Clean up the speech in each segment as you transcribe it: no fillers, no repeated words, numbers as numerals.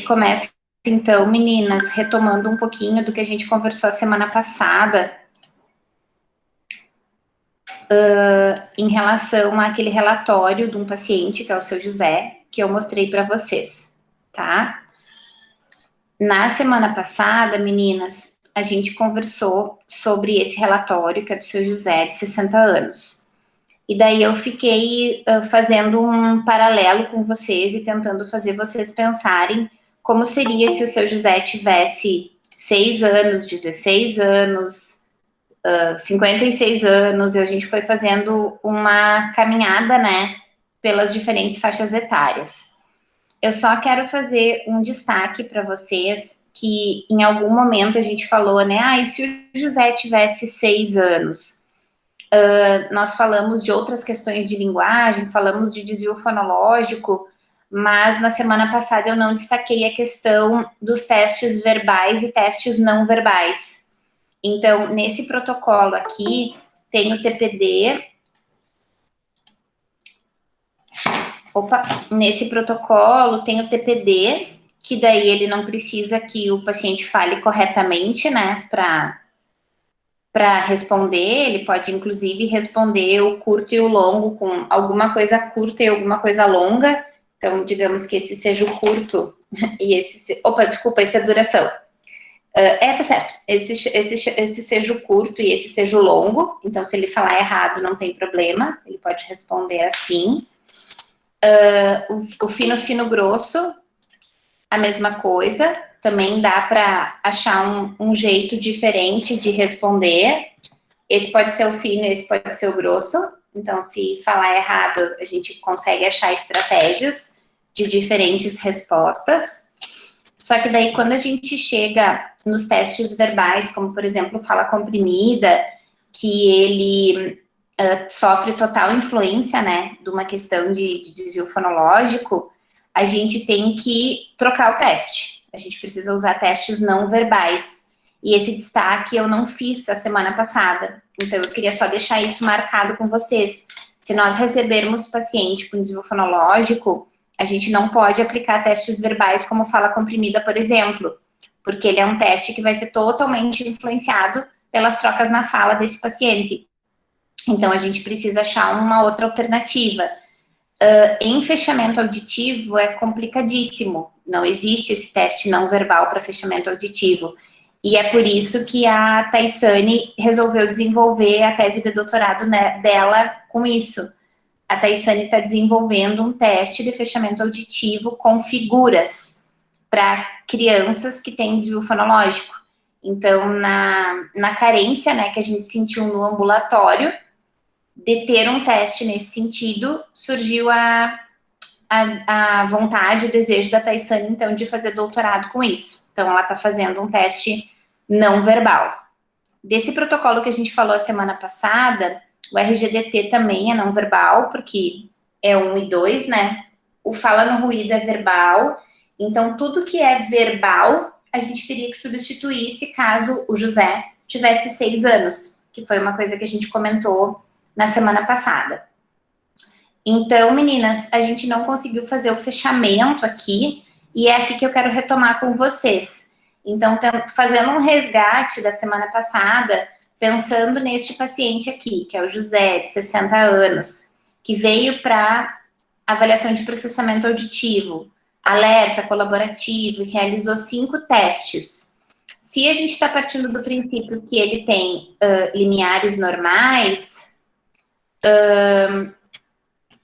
começa, então, meninas, retomando um pouquinho do que a gente conversou a semana passada, em relação àquele relatório de um paciente, que é o seu José, que eu mostrei para vocês, tá? Na semana passada, meninas, a gente conversou sobre esse relatório, que é do seu José, de 60 anos. E daí eu fiquei fazendo um paralelo com vocês e tentando fazer vocês pensarem como seria se o seu José tivesse 6 anos, 16 anos, 56 anos, e a gente foi fazendo uma caminhada, né, pelas diferentes faixas etárias. Eu só quero fazer um destaque para vocês que em algum momento a gente falou, né, e se o José tivesse 6 anos? Nós falamos de outras questões de linguagem, falamos de desvio fonológico, mas na semana passada eu não destaquei a questão dos testes verbais e testes não verbais. Então, nesse protocolo aqui, tem o TPD. Nesse protocolo tem o TPD, que daí ele não precisa que o paciente fale corretamente, né, para responder, ele pode inclusive responder o curto e o longo com alguma coisa curta e alguma coisa longa. Então, digamos que esse seja o curto e esse... desculpa, esse é a duração. Tá certo. Esse seja o curto e esse seja o longo. Então, se ele falar errado, não tem problema. Ele pode responder assim. O fino, fino, grosso, a mesma coisa. Também dá para achar um jeito diferente de responder. Esse pode ser o fino, esse pode ser o grosso. Então, se falar errado, a gente consegue achar estratégias de diferentes respostas. Só que daí, quando a gente chega nos testes verbais, como, por exemplo, fala comprimida, que ele sofre total influência, né, de uma questão de desvio fonológico, a gente tem que trocar o teste. A gente precisa usar testes não verbais. E esse destaque eu não fiz a semana passada. Então, eu queria só deixar isso marcado com vocês. Se nós recebermos paciente com desvio fonológico, a gente não pode aplicar testes verbais como fala comprimida, por exemplo, porque ele é um teste que vai ser totalmente influenciado pelas trocas na fala desse paciente. Então, a gente precisa achar uma outra alternativa. Em fechamento auditivo é complicadíssimo. Não existe esse teste não verbal para fechamento auditivo. E é por isso que a Taisane resolveu desenvolver a tese de doutorado dela com isso. A Taisane está desenvolvendo um teste de fechamento auditivo com figuras para crianças que têm desvio fonológico. Então, na carência, né, que a gente sentiu no ambulatório, de ter um teste nesse sentido, surgiu a vontade, o desejo da Taisane, então, de fazer doutorado com isso. Então, ela está fazendo um teste não verbal. Desse protocolo que a gente falou a semana passada, o RGDT também é não verbal, porque é 1 e 2, né? O fala no ruído é verbal. Então, tudo que é verbal, a gente teria que substituir se caso o José tivesse 6 anos, que foi uma coisa que a gente comentou na semana passada. Então, meninas, a gente não conseguiu fazer o fechamento aqui, e é aqui que eu quero retomar com vocês. Então, fazendo um resgate da semana passada, pensando neste paciente aqui, que é o José, de 60 anos, que veio para avaliação de processamento auditivo, alerta colaborativo, e realizou 5 testes. Se a gente está partindo do princípio que ele tem limiares normais,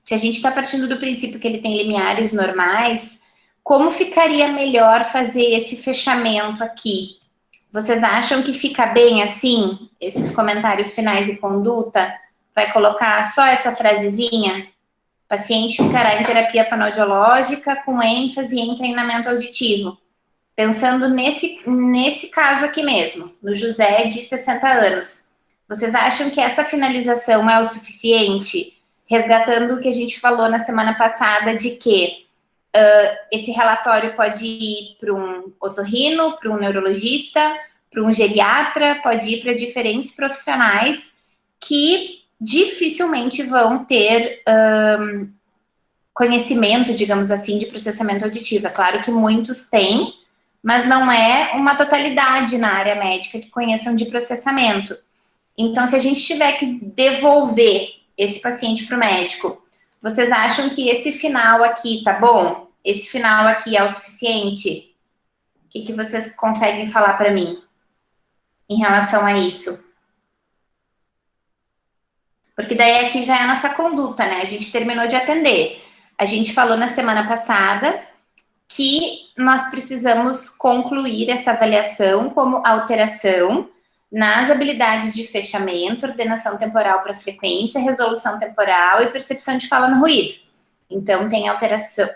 se a gente está partindo do princípio que ele tem limiares normais, como ficaria melhor fazer esse fechamento aqui? Vocês acham que fica bem assim? Esses comentários finais e conduta? Vai colocar só essa frasezinha? Paciente ficará em terapia fonoaudiológica com ênfase em treinamento auditivo. Pensando nesse caso aqui mesmo, no José de 60 anos. Vocês acham que essa finalização é o suficiente? Resgatando o que a gente falou na semana passada de que esse relatório pode ir para um otorrino, para um neurologista, para um geriatra, pode ir para diferentes profissionais que dificilmente vão ter conhecimento, digamos assim, de processamento auditivo. É claro que muitos têm, mas não é uma totalidade na área médica que conheçam de processamento. Então, se a gente tiver que devolver esse paciente para o médico, vocês acham que esse final aqui tá bom? Esse final aqui é o suficiente? O que vocês conseguem falar para mim em relação a isso? Porque daí aqui já é a nossa conduta, né? A gente terminou de atender. A gente falou na semana passada que nós precisamos concluir essa avaliação como alteração nas habilidades de fechamento, ordenação temporal para frequência, resolução temporal e percepção de fala no ruído. Então, tem alteração,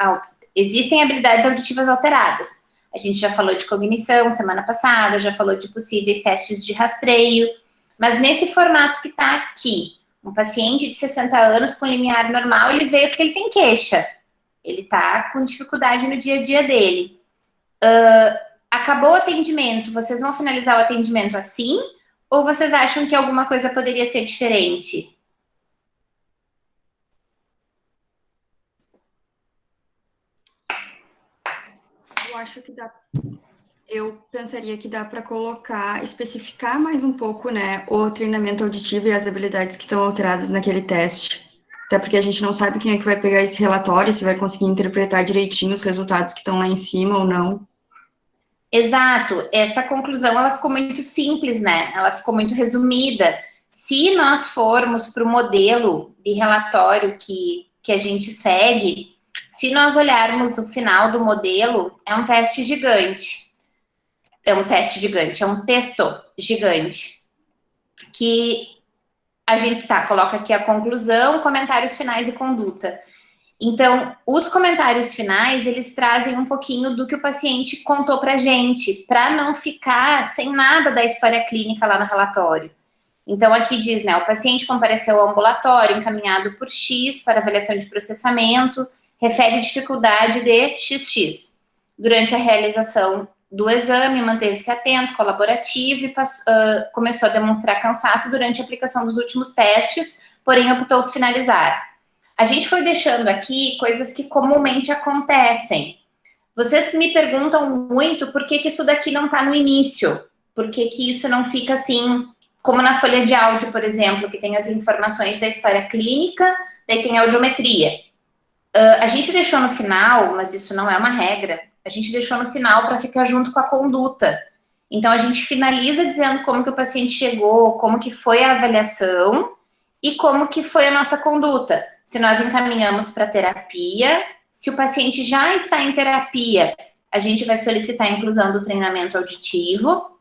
existem habilidades auditivas alteradas. A gente já falou de cognição semana passada, já falou de possíveis testes de rastreio, mas nesse formato que está aqui, um paciente de 60 anos com limiar normal, ele veio porque ele tem queixa. Ele está com dificuldade no dia a dia dele. Acabou o atendimento, vocês vão finalizar o atendimento assim? Ou vocês acham que alguma coisa poderia ser diferente? Eu acho que dá. Eu pensaria que dá para colocar, especificar mais um pouco, né, o treinamento auditivo e as habilidades que estão alteradas naquele teste. Até porque a gente não sabe quem é que vai pegar esse relatório, se vai conseguir interpretar direitinho os resultados que estão lá em cima ou não. Exato. Essa conclusão, ela ficou muito simples, né? Ela ficou muito resumida. Se nós formos para o modelo de relatório que a gente segue, se nós olharmos o final do modelo, é um teste gigante. É um teste gigante, é um texto gigante. Que a gente coloca aqui a conclusão, comentários finais e conduta. Então, os comentários finais, eles trazem um pouquinho do que o paciente contou pra gente, para não ficar sem nada da história clínica lá no relatório. Então, aqui diz, né, o paciente compareceu ao ambulatório encaminhado por X para avaliação de processamento, refere dificuldade de XX. Durante a realização do exame, manteve-se atento, colaborativo e começou a demonstrar cansaço durante a aplicação dos últimos testes, porém optou-se finalizar. A gente foi deixando aqui coisas que comumente acontecem. Vocês me perguntam muito por que isso daqui não está no início, por que isso não fica assim, como na folha de áudio, por exemplo, que tem as informações da história clínica, daí tem a audiometria. A gente deixou no final, mas isso não é uma regra, a gente deixou no final para ficar junto com a conduta. Então, a gente finaliza dizendo como que o paciente chegou, como que foi a avaliação e como que foi a nossa conduta. Se nós encaminhamos para terapia, se o paciente já está em terapia, a gente vai solicitar a inclusão do treinamento auditivo.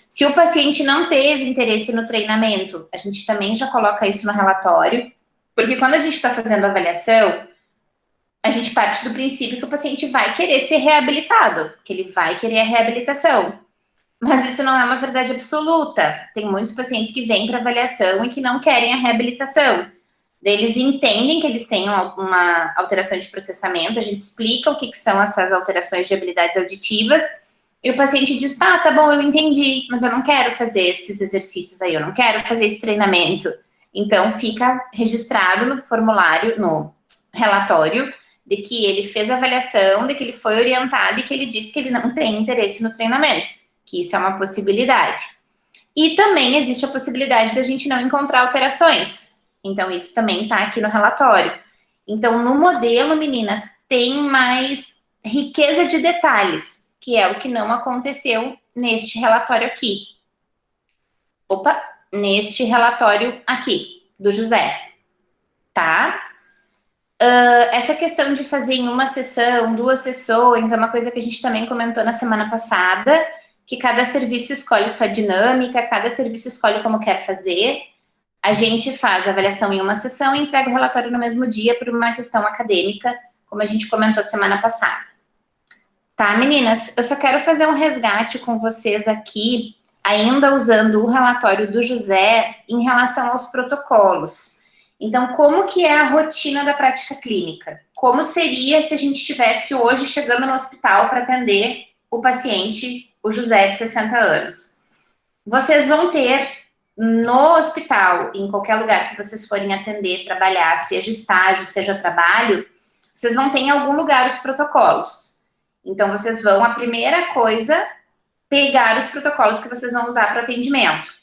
Se o paciente não teve interesse no treinamento, a gente também já coloca isso no relatório, porque quando a gente está fazendo a avaliação, a gente parte do princípio que o paciente vai querer ser reabilitado, que ele vai querer a reabilitação. Mas isso não é uma verdade absoluta. Tem muitos pacientes que vêm para avaliação e que não querem a reabilitação. Eles entendem que eles têm uma alteração de processamento, a gente explica o que são essas alterações de habilidades auditivas, e o paciente diz, tá bom, eu entendi, mas eu não quero fazer esses exercícios aí, eu não quero fazer esse treinamento. Então, fica registrado no formulário, no relatório, de que ele fez a avaliação, de que ele foi orientado e que ele disse que ele não tem interesse no treinamento, que isso é uma possibilidade. E também existe a possibilidade da gente não encontrar alterações. Então, isso também está aqui no relatório. Então, no modelo, meninas, tem mais riqueza de detalhes, que é o que não aconteceu neste relatório aqui. Neste relatório aqui, do José. Tá? Essa questão de fazer em uma sessão, 2 sessões, é uma coisa que a gente também comentou na semana passada, que cada serviço escolhe sua dinâmica, cada serviço escolhe como quer fazer. A gente faz a avaliação em uma sessão e entrega o relatório no mesmo dia por uma questão acadêmica, como a gente comentou semana passada. Tá, meninas? Eu só quero fazer um resgate com vocês aqui, ainda usando o relatório do José, em relação aos protocolos. Então, como que é a rotina da prática clínica? Como seria se a gente estivesse hoje chegando no hospital para atender o paciente, o José, de 60 anos? Vocês vão ter no hospital, em qualquer lugar que vocês forem atender, trabalhar, seja estágio, seja trabalho, vocês vão ter em algum lugar os protocolos. Então, vocês vão, a primeira coisa, pegar os protocolos que vocês vão usar para atendimento.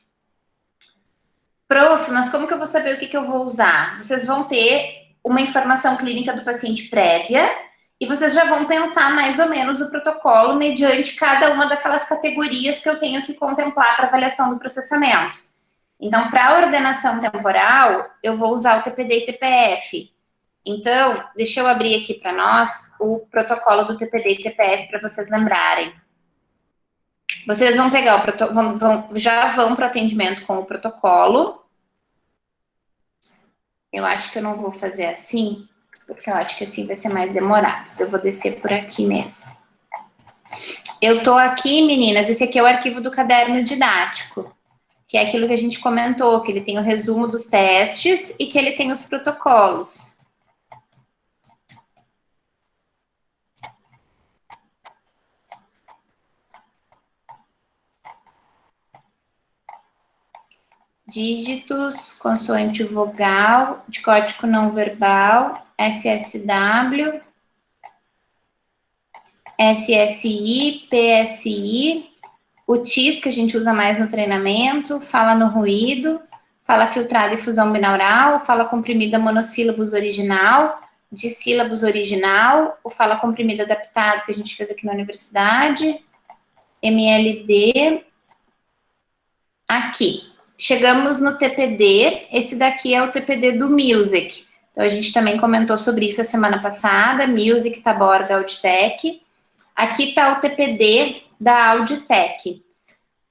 Prof, mas como que eu vou saber o que eu vou usar? Vocês vão ter uma informação clínica do paciente prévia e vocês já vão pensar mais ou menos o protocolo mediante cada uma daquelas categorias que eu tenho que contemplar para avaliação do processamento. Então, para a ordenação temporal, eu vou usar o TPD e TPF. Então, deixa eu abrir aqui para nós o protocolo do TPD e TPF para vocês lembrarem. Vocês vão pegar o protocolo, já vão para o atendimento com o protocolo. Eu acho que eu não vou fazer assim, porque eu acho que assim vai ser mais demorado. Eu vou descer por aqui mesmo. Eu tô aqui, meninas, esse aqui é o arquivo do caderno didático, que é aquilo que a gente comentou, que ele tem o resumo dos testes e que ele tem os protocolos. Dígitos, consoante vogal, de código não verbal, SSW, SSI, PSI, o TIS, que a gente usa mais no treinamento, fala no ruído, fala filtrado e fusão binaural, fala comprimida monossílabos original, dissílabos original, o fala comprimido adaptado, que a gente fez aqui na universidade, MLD, aqui. Chegamos no TPD, esse daqui é o TPD do Music. Então, a gente também comentou sobre isso a semana passada, Music, Taborga, Auditec. Aqui está o TPD da Auditec.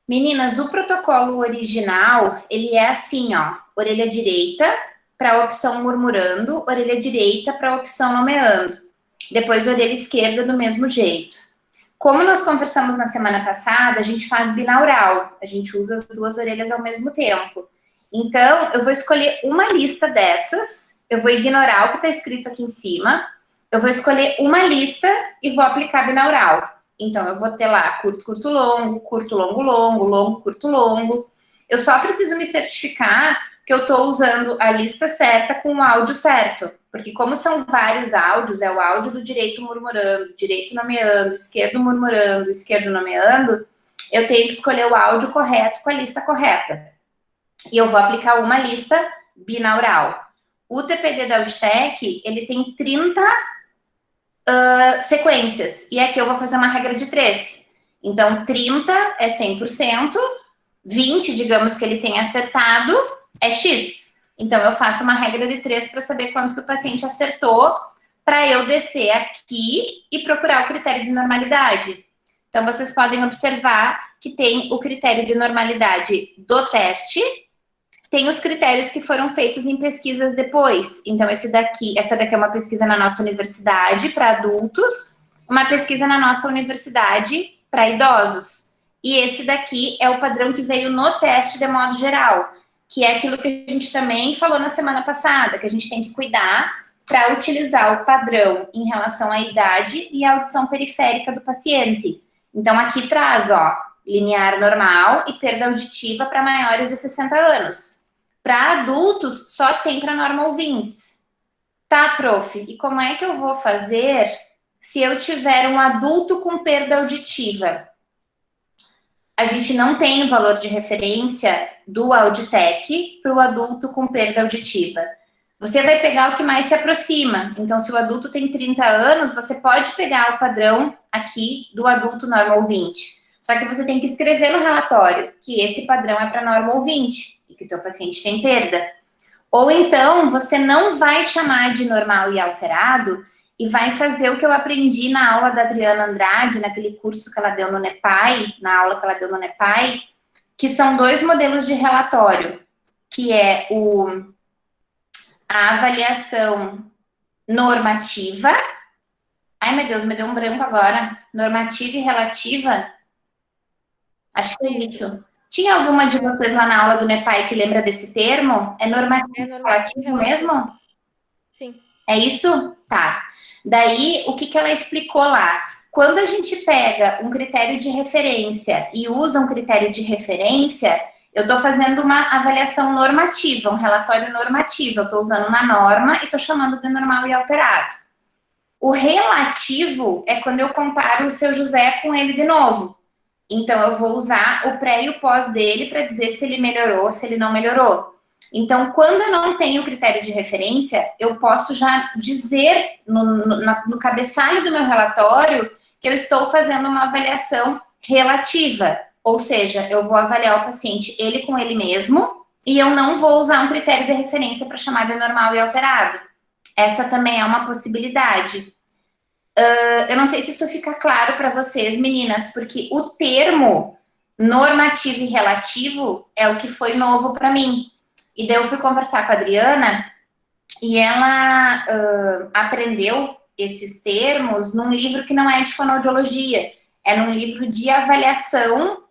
Meninas, o protocolo original, ele é assim, ó, orelha direita para a opção murmurando, orelha direita para a opção nomeando. Depois, orelha esquerda do mesmo jeito. Como nós conversamos na semana passada, a gente faz binaural, a gente usa as duas orelhas ao mesmo tempo. Então, eu vou escolher uma lista dessas, eu vou ignorar o que está escrito aqui em cima, eu vou escolher uma lista e vou aplicar binaural. Então, eu vou ter lá curto, curto, longo, longo, longo, curto, longo. Eu só preciso me certificar que eu estou usando a lista certa com o áudio certo. Porque como são vários áudios, é o áudio do direito murmurando, direito nomeando, esquerdo murmurando, esquerdo nomeando, eu tenho que escolher o áudio correto com a lista correta. E eu vou aplicar uma lista binaural. O TPD da Auditec, ele tem 30 sequências. E aqui eu vou fazer uma regra de 3. Então, 30 é 100%, 20, digamos que ele tenha acertado, é X. Então, eu faço uma regra de 3 para saber quanto que o paciente acertou, para eu descer aqui e procurar o critério de normalidade. Então, vocês podem observar que tem o critério de normalidade do teste, tem os critérios que foram feitos em pesquisas depois. Então, essa daqui é uma pesquisa na nossa universidade para adultos, uma pesquisa na nossa universidade para idosos. E esse daqui é o padrão que veio no teste de modo geral, que é aquilo que a gente também falou na semana passada, que a gente tem que cuidar para utilizar o padrão em relação à idade e à audição periférica do paciente. Então, aqui traz, ó, linear normal e perda auditiva para maiores de 60 anos. Para adultos, só tem para normal ouvintes. Tá, prof, e como é que eu vou fazer se eu tiver um adulto com perda auditiva? A gente não tem o valor de referência do Auditec para o adulto com perda auditiva. Você vai pegar o que mais se aproxima. Então, se o adulto tem 30 anos, você pode pegar o padrão aqui do adulto normal ouvinte. Só que você tem que escrever no relatório que esse padrão é para normal ouvinte e que o teu paciente tem perda. Ou então, você não vai chamar de normal e alterado e vai fazer o que eu aprendi na aula da Adriana Andrade, naquele curso que ela deu no NEPAI, na aula que ela deu no NEPAI, que são 2 modelos de relatório, que é a avaliação normativa. Ai, meu Deus, me deu um branco agora. Normativa e relativa? Acho que é isso. Tinha alguma de vocês lá na aula do NEPAI que lembra desse termo? É normativo e relativo mesmo? Sim. É isso? Tá. Daí, o que ela explicou lá? Quando a gente pega um critério de referência e usa um critério de referência, eu estou fazendo uma avaliação normativa, um relatório normativo. Eu estou usando uma norma e estou chamando de normal e alterado. O relativo é quando eu comparo o seu José com ele de novo. Então, eu vou usar o pré e o pós dele para dizer se ele melhorou, se ele não melhorou. Então, quando eu não tenho critério de referência, eu posso já dizer no cabeçalho do meu relatório que eu estou fazendo uma avaliação relativa. Ou seja, eu vou avaliar o paciente ele com ele mesmo e eu não vou usar um critério de referência para chamar de normal e alterado. Essa também é uma possibilidade. Eu não sei se isso fica claro para vocês, meninas, porque o termo normativo e relativo é o que foi novo para mim. E daí eu fui conversar com a Adriana e ela aprendeu esses termos num livro que não é de fonoaudiologia, é num livro de avaliação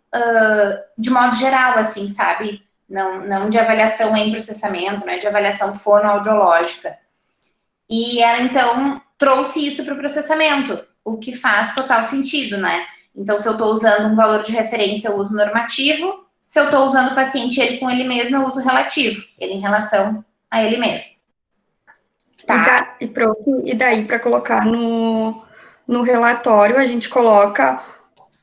de modo geral, assim, sabe? Não de avaliação em processamento, não é de avaliação fonoaudiológica. E ela, então, trouxe isso para o processamento, o que faz total sentido, né? Então, se eu estou usando um valor de referência, eu uso normativo. Se eu estou usando o paciente ele com ele mesmo, eu uso relativo, ele em relação a ele mesmo. Tá. E daí, para colocar no relatório, a gente coloca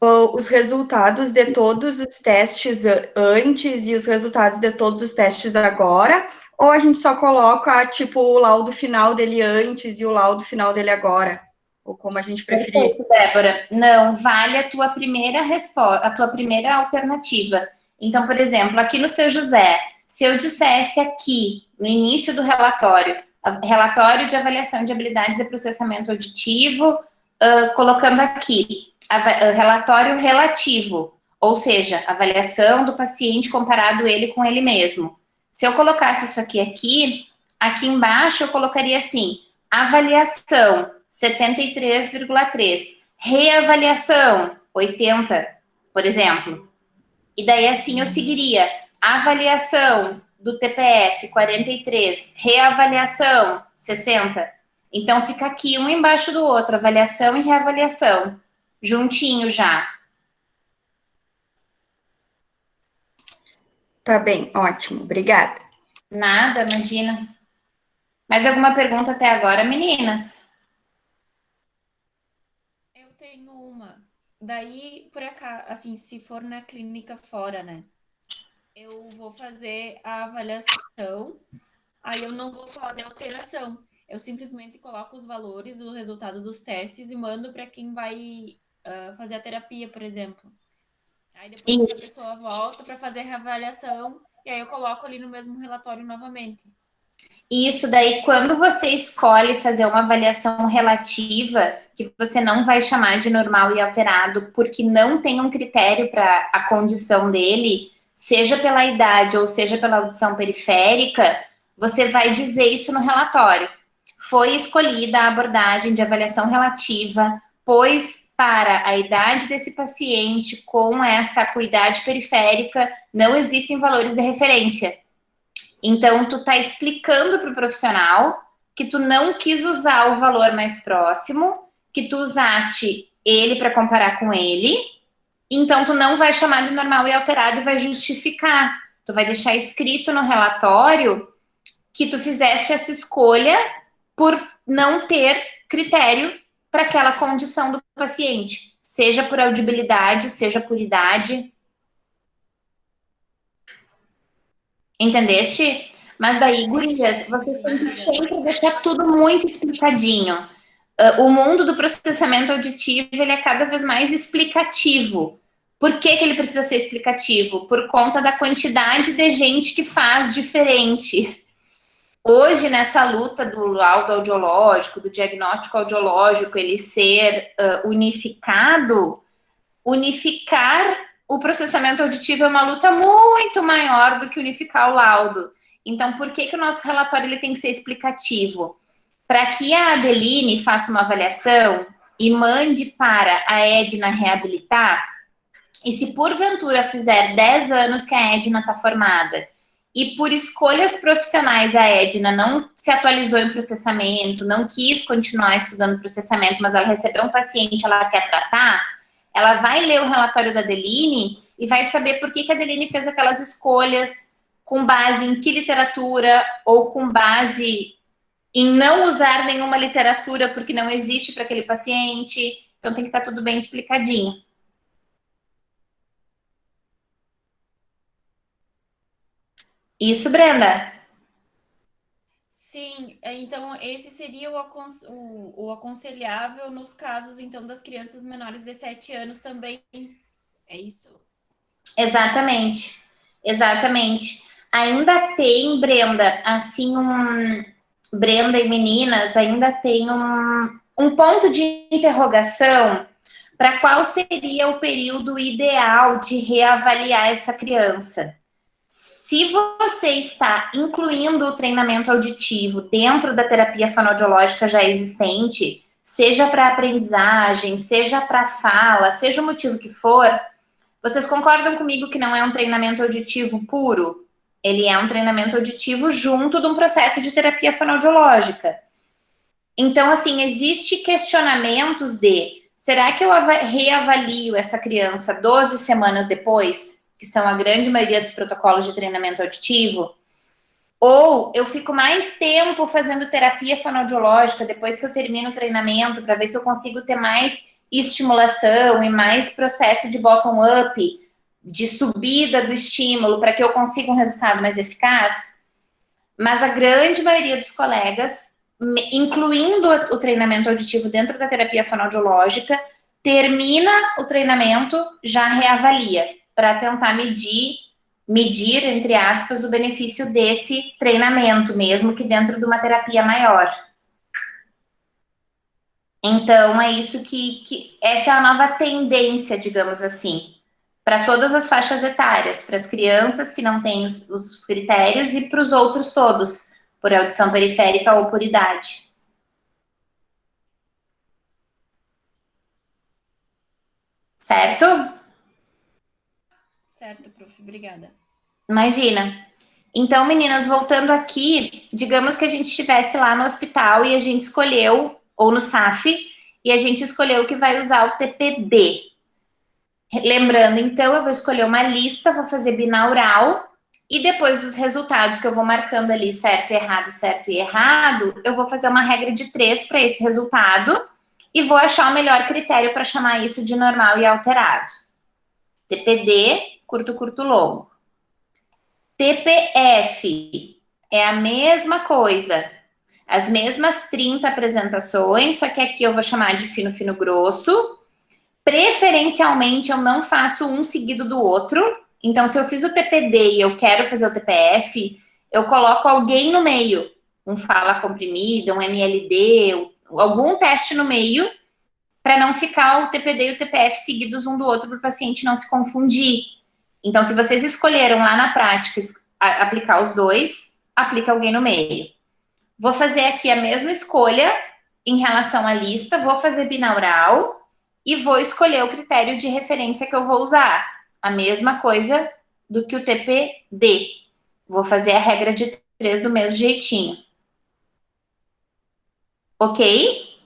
os resultados de todos os testes antes e os resultados de todos os testes agora, ou a gente só coloca, tipo, o laudo final dele antes e o laudo final dele agora? Ou como a gente preferir? Perfeito, Débora. Não, vale a tua primeira resposta, a tua primeira alternativa. Então, por exemplo, aqui no seu José, se eu dissesse aqui, no início do relatório, relatório de avaliação de habilidades de processamento auditivo, colocando aqui, relatório relativo, ou seja, avaliação do paciente comparado ele com ele mesmo. Se eu colocasse isso aqui embaixo eu colocaria assim, avaliação 73,3, reavaliação 80, por exemplo. E daí assim eu seguiria, avaliação do TPF 43, reavaliação 60. Então fica aqui um embaixo do outro, avaliação e reavaliação, juntinho já. Tá bem, ótimo, obrigada. Nada, imagina. Mais alguma pergunta até agora, meninas? Eu tenho uma. Daí, por acaso, assim, se for na clínica fora, né? Eu vou fazer a avaliação, aí eu não vou falar de alteração. Eu simplesmente coloco os valores do resultado dos testes e mando para quem vai fazer a terapia, por exemplo. Aí depois essa pessoa volta para fazer a reavaliação e aí eu coloco ali no mesmo relatório novamente. Isso daí, quando você escolhe fazer uma avaliação relativa, que você não vai chamar de normal e alterado, porque não tem um critério para a condição dele, seja pela idade ou seja pela audição periférica, você vai dizer isso no relatório. Foi escolhida a abordagem de avaliação relativa, pois para a idade desse paciente com esta acuidade periférica não existem valores de referência. Então, tu tá explicando para o profissional que tu não quis usar o valor mais próximo, que tu usaste ele para comparar com ele, então tu não vai chamar de normal e alterado e vai justificar. Tu vai deixar escrito no relatório que tu fizeste essa escolha por não ter critério para aquela condição do paciente, seja por audibilidade, seja por idade. Entendeste? Mas daí, gurias, vocês têm que sempre deixar tudo muito explicadinho. O mundo do processamento auditivo, ele é cada vez mais explicativo. Por que ele precisa ser explicativo? Por conta da quantidade de gente que faz diferente. Hoje, nessa luta do laudo audiológico, do diagnóstico audiológico, ele ser unificado, unificar o processamento auditivo é uma luta muito maior do que unificar o laudo. Então, por que o nosso relatório ele tem que ser explicativo? Para que a Adeline faça uma avaliação e mande para a Edna reabilitar, e se porventura fizer 10 anos que a Edna está formada, e por escolhas profissionais a Edna não se atualizou em processamento, não quis continuar estudando processamento, mas ela recebeu um paciente, ela quer tratar, ela vai ler o relatório da Adeline e vai saber por que a Adeline fez aquelas escolhas, com base em que literatura ou com base em não usar nenhuma literatura porque não existe para aquele paciente. Então tem que estar tudo bem explicadinho. Isso, Brenda. Sim, então esse seria o aconselhável nos casos, então, das crianças menores de 7 anos também. É isso? Exatamente. Exatamente. Ainda tem, Brenda, assim, Brenda e meninas, ainda tem um ponto de interrogação para qual seria o período ideal de reavaliar essa criança. Se você está incluindo o treinamento auditivo dentro da terapia fonoaudiológica já existente, seja para aprendizagem, seja para fala, seja o motivo que for, vocês concordam comigo que não é um treinamento auditivo puro? Ele é um treinamento auditivo junto de um processo de terapia fonoaudiológica. Então, assim, existe questionamentos de, será que eu reavalio essa criança 12 semanas depois, que são a grande maioria dos protocolos de treinamento auditivo? Ou eu fico mais tempo fazendo terapia fonoaudiológica depois que eu termino o treinamento para ver se eu consigo ter mais estimulação e mais processo de bottom-up, de subida do estímulo, para que eu consiga um resultado mais eficaz? Mas a grande maioria dos colegas, incluindo o treinamento auditivo dentro da terapia fonoaudiológica, termina o treinamento, já reavalia, para tentar medir, entre aspas, o benefício desse treinamento, mesmo que dentro de uma terapia maior. Então, é isso que essa é a nova tendência, digamos assim, para todas as faixas etárias, para as crianças que não têm os critérios e para os outros todos, por audição periférica ou por idade. Certo? Certo, prof. Obrigada. Imagina. Então, meninas, voltando aqui, digamos que a gente estivesse lá no hospital e a gente escolheu, ou no SAF, e a gente escolheu que vai usar o TPD. Lembrando, então, eu vou escolher uma lista, vou fazer binaural, e depois dos resultados que eu vou marcando ali certo e errado, eu vou fazer uma regra de 3 para esse resultado e vou achar o melhor critério para chamar isso de normal e alterado. TPD, curto, curto, longo. TPF é a mesma coisa, as mesmas 30 apresentações, só que aqui eu vou chamar de fino, fino, grosso. Preferencialmente, eu não faço um seguido do outro. Então, se eu fiz o TPD e eu quero fazer o TPF, eu coloco alguém no meio. Um fala comprimida, um MLD, algum teste no meio, para não ficar o TPD e o TPF seguidos um do outro, para o paciente não se confundir. Então, se vocês escolheram lá na prática aplicar os dois, aplica alguém no meio. Vou fazer aqui a mesma escolha em relação à lista, vou fazer binaural e vou escolher o critério de referência que eu vou usar. A mesma coisa do que o TPD. Vou fazer a regra de 3 do mesmo jeitinho. Ok?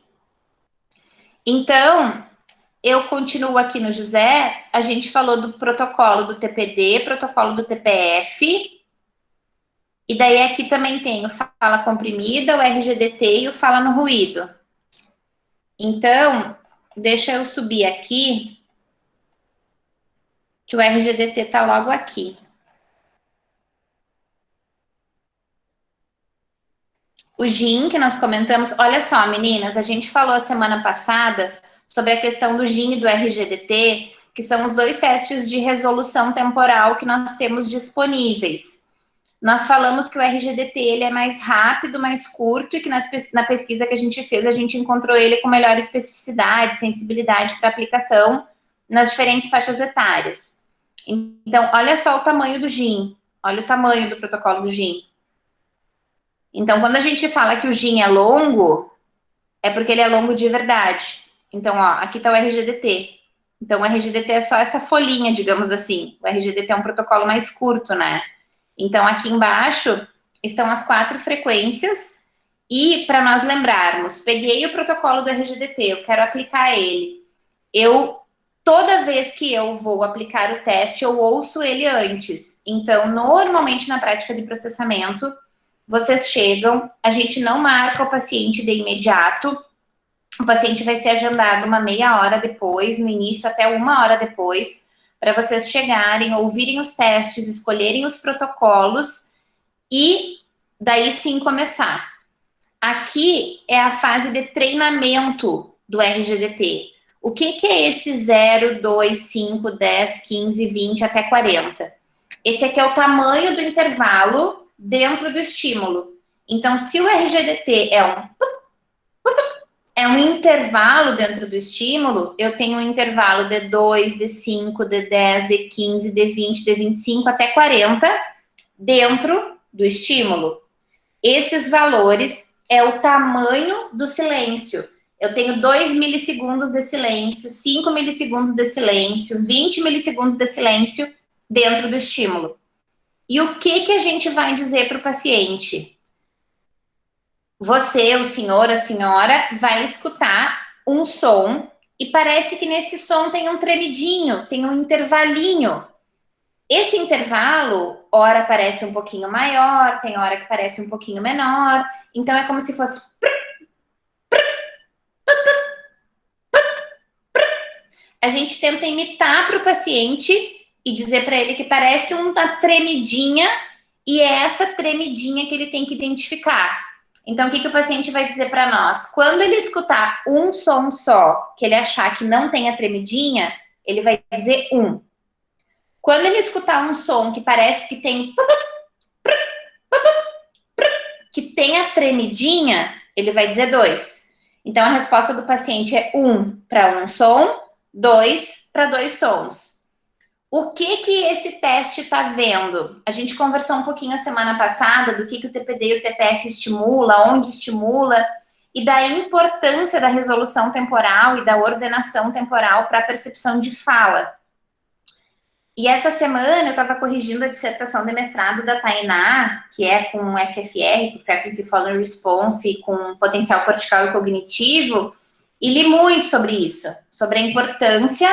Então, eu continuo aqui no José. A gente falou do protocolo do TPD, protocolo do TPF. E daí aqui também tem o fala comprimida, o RGDT e o fala no ruído. Então, deixa eu subir aqui, que o RGDT está logo aqui. O GIN, que nós comentamos, olha só, meninas, a gente falou a semana passada sobre a questão do GIN e do RGDT, que são os dois testes de resolução temporal que nós temos disponíveis. Nós falamos que o RGDT ele é mais rápido, mais curto, e que na pesquisa que a gente fez, a gente encontrou ele com melhor especificidade, sensibilidade para aplicação nas diferentes faixas etárias. Então, olha só o tamanho do GIN, olha o tamanho do protocolo do GIN. Então, quando a gente fala que o GIN é longo, é porque ele é longo de verdade. Então, ó, aqui está o RGDT. Então, o RGDT é só essa folhinha, digamos assim. O RGDT é um protocolo mais curto, né? Então, aqui embaixo estão as 4 frequências. E, para nós lembrarmos, peguei o protocolo do RGDT, eu quero aplicar ele. Toda vez que eu vou aplicar o teste, eu ouço ele antes. Então, normalmente, na prática de processamento, vocês chegam, a gente não marca o paciente de imediato, o paciente vai ser agendado uma meia hora depois, no início até 1 hora depois, para vocês chegarem, ouvirem os testes, escolherem os protocolos e daí sim começar. Aqui é a fase de treinamento do RGDT. O que é esse 0, 2, 5, 10, 15, 20 até 40? Esse aqui é o tamanho do intervalo dentro do estímulo. Então, se o RGDT é um intervalo dentro do estímulo, eu tenho um intervalo de 2, de 5, de 10, de 15, de 20, de 25 até 40 dentro do estímulo. Esses valores é o tamanho do silêncio. Eu tenho 2 milissegundos de silêncio, 5 milissegundos de silêncio, 20 milissegundos de silêncio dentro do estímulo. E o que a gente vai dizer para o paciente? Você, o senhor, a senhora, vai escutar um som e parece que nesse som tem um tremidinho, tem um intervalinho. Esse intervalo, hora parece um pouquinho maior, tem hora que parece um pouquinho menor. Então, é como se fosse... A gente tenta imitar para o paciente e dizer para ele que parece uma tremidinha e é essa tremidinha que ele tem que identificar. Então, o que o paciente vai dizer para nós? Quando ele escutar um som só, que ele achar que não tem a tremidinha, ele vai dizer 1. Quando ele escutar um som que parece que tem a tremidinha, ele vai dizer 2. Então, a resposta do paciente é 1 para um som, 2 para 2 sons. O que esse teste está vendo? A gente conversou um pouquinho a semana passada do que o TPD e o TPF estimula, onde estimula, e da importância da resolução temporal e da ordenação temporal para a percepção de fala. E essa semana eu estava corrigindo a dissertação de mestrado da Tainá, que é com FFR, com Frequency Following Response, com potencial cortical e cognitivo, e li muito sobre isso, sobre a importância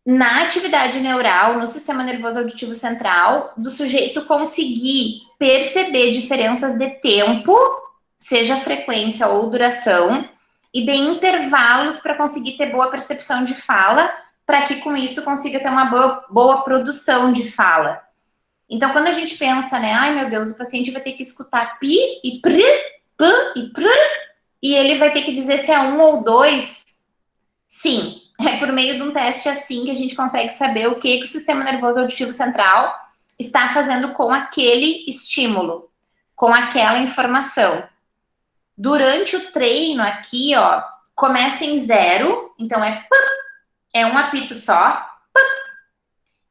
na atividade neural, no sistema nervoso auditivo central, do sujeito conseguir perceber diferenças de tempo, seja frequência ou duração, e de intervalos para conseguir ter boa percepção de fala, para que com isso consiga ter uma boa produção de fala. Então, quando a gente pensa, né, ai meu Deus, o paciente vai ter que escutar pi e pr, p e pr, e ele vai ter que dizer se é 1 ou 2, sim. É por meio de um teste assim que a gente consegue saber o que o sistema nervoso auditivo central está fazendo com aquele estímulo, com aquela informação. Durante o treino aqui, ó, começa em 0, então é um apito só,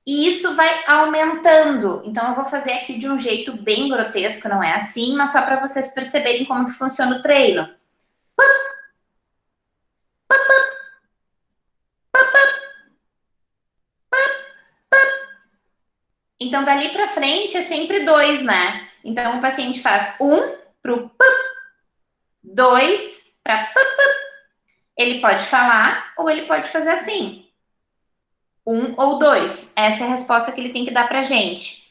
e isso vai aumentando. Então, eu vou fazer aqui de um jeito bem grotesco, não é assim, mas só para vocês perceberem como que funciona o treino. Então, dali para frente é sempre 2, né? Então, o paciente faz 1 para o p, 2 para p. Ele pode falar ou ele pode fazer assim. 1 ou 2. Essa é a resposta que ele tem que dar para a gente.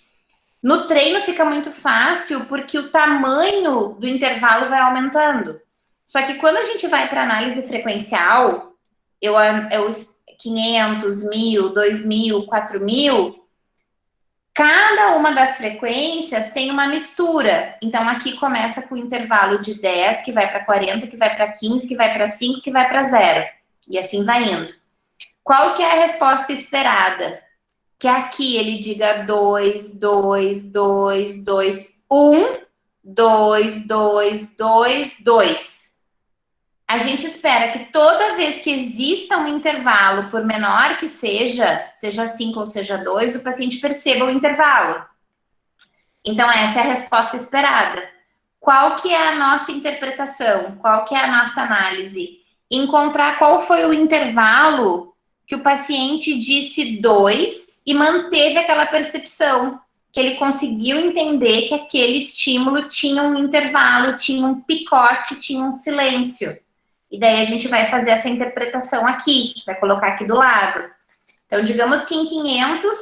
No treino fica muito fácil porque o tamanho do intervalo vai aumentando. Só que quando a gente vai para análise frequencial, 500, 1000, 2000, 4000... Cada uma das frequências tem uma mistura. Então, aqui começa com o intervalo de 10, que vai para 40, que vai para 15, que vai para 5, que vai para 0. E assim vai indo. Qual que é a resposta esperada? Que aqui ele diga 2, 2, 2, 2, 1, 2, 2, 2, 2. A gente espera que toda vez que exista um intervalo, por menor que seja 5 ou seja 2, o paciente perceba o intervalo. Então, essa é a resposta esperada. Qual que é a nossa interpretação? Qual que é a nossa análise? Encontrar qual foi o intervalo que o paciente disse 2 e manteve aquela percepção, que ele conseguiu entender que aquele estímulo tinha um intervalo, tinha um picote, tinha um silêncio. E daí a gente vai fazer essa interpretação aqui, vai colocar aqui do lado. Então, digamos que em 500,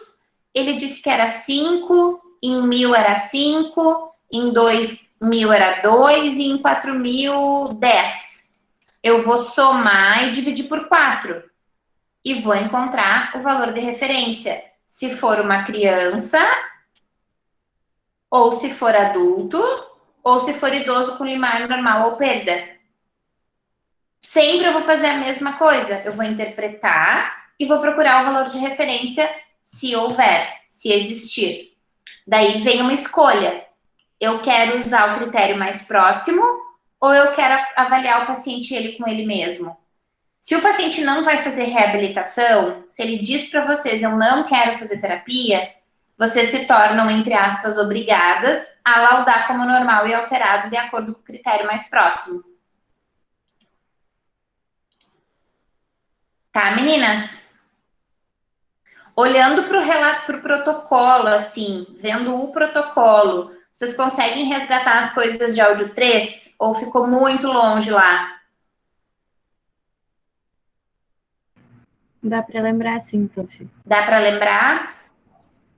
ele disse que era 5, em 1000 era 5, em 2.000 era 2 e em 4.000, 10. Eu vou somar e dividir por 4. E vou encontrar o valor de referência. Se for uma criança, ou se for adulto, ou se for idoso com limiar normal ou perda. Sempre eu vou fazer a mesma coisa. Eu vou interpretar e vou procurar o valor de referência se houver, se existir. Daí vem uma escolha. Eu quero usar o critério mais próximo ou eu quero avaliar o paciente ele com ele mesmo? Se o paciente não vai fazer reabilitação, se ele diz para vocês, eu não quero fazer terapia, vocês se tornam, entre aspas, obrigadas a laudar como normal e alterado de acordo com o critério mais próximo. Tá, meninas? Olhando para o protocolo, assim, vendo o protocolo, vocês conseguem resgatar as coisas de áudio 3? Ou ficou muito longe lá? Dá para lembrar, sim, prof. Dá para lembrar?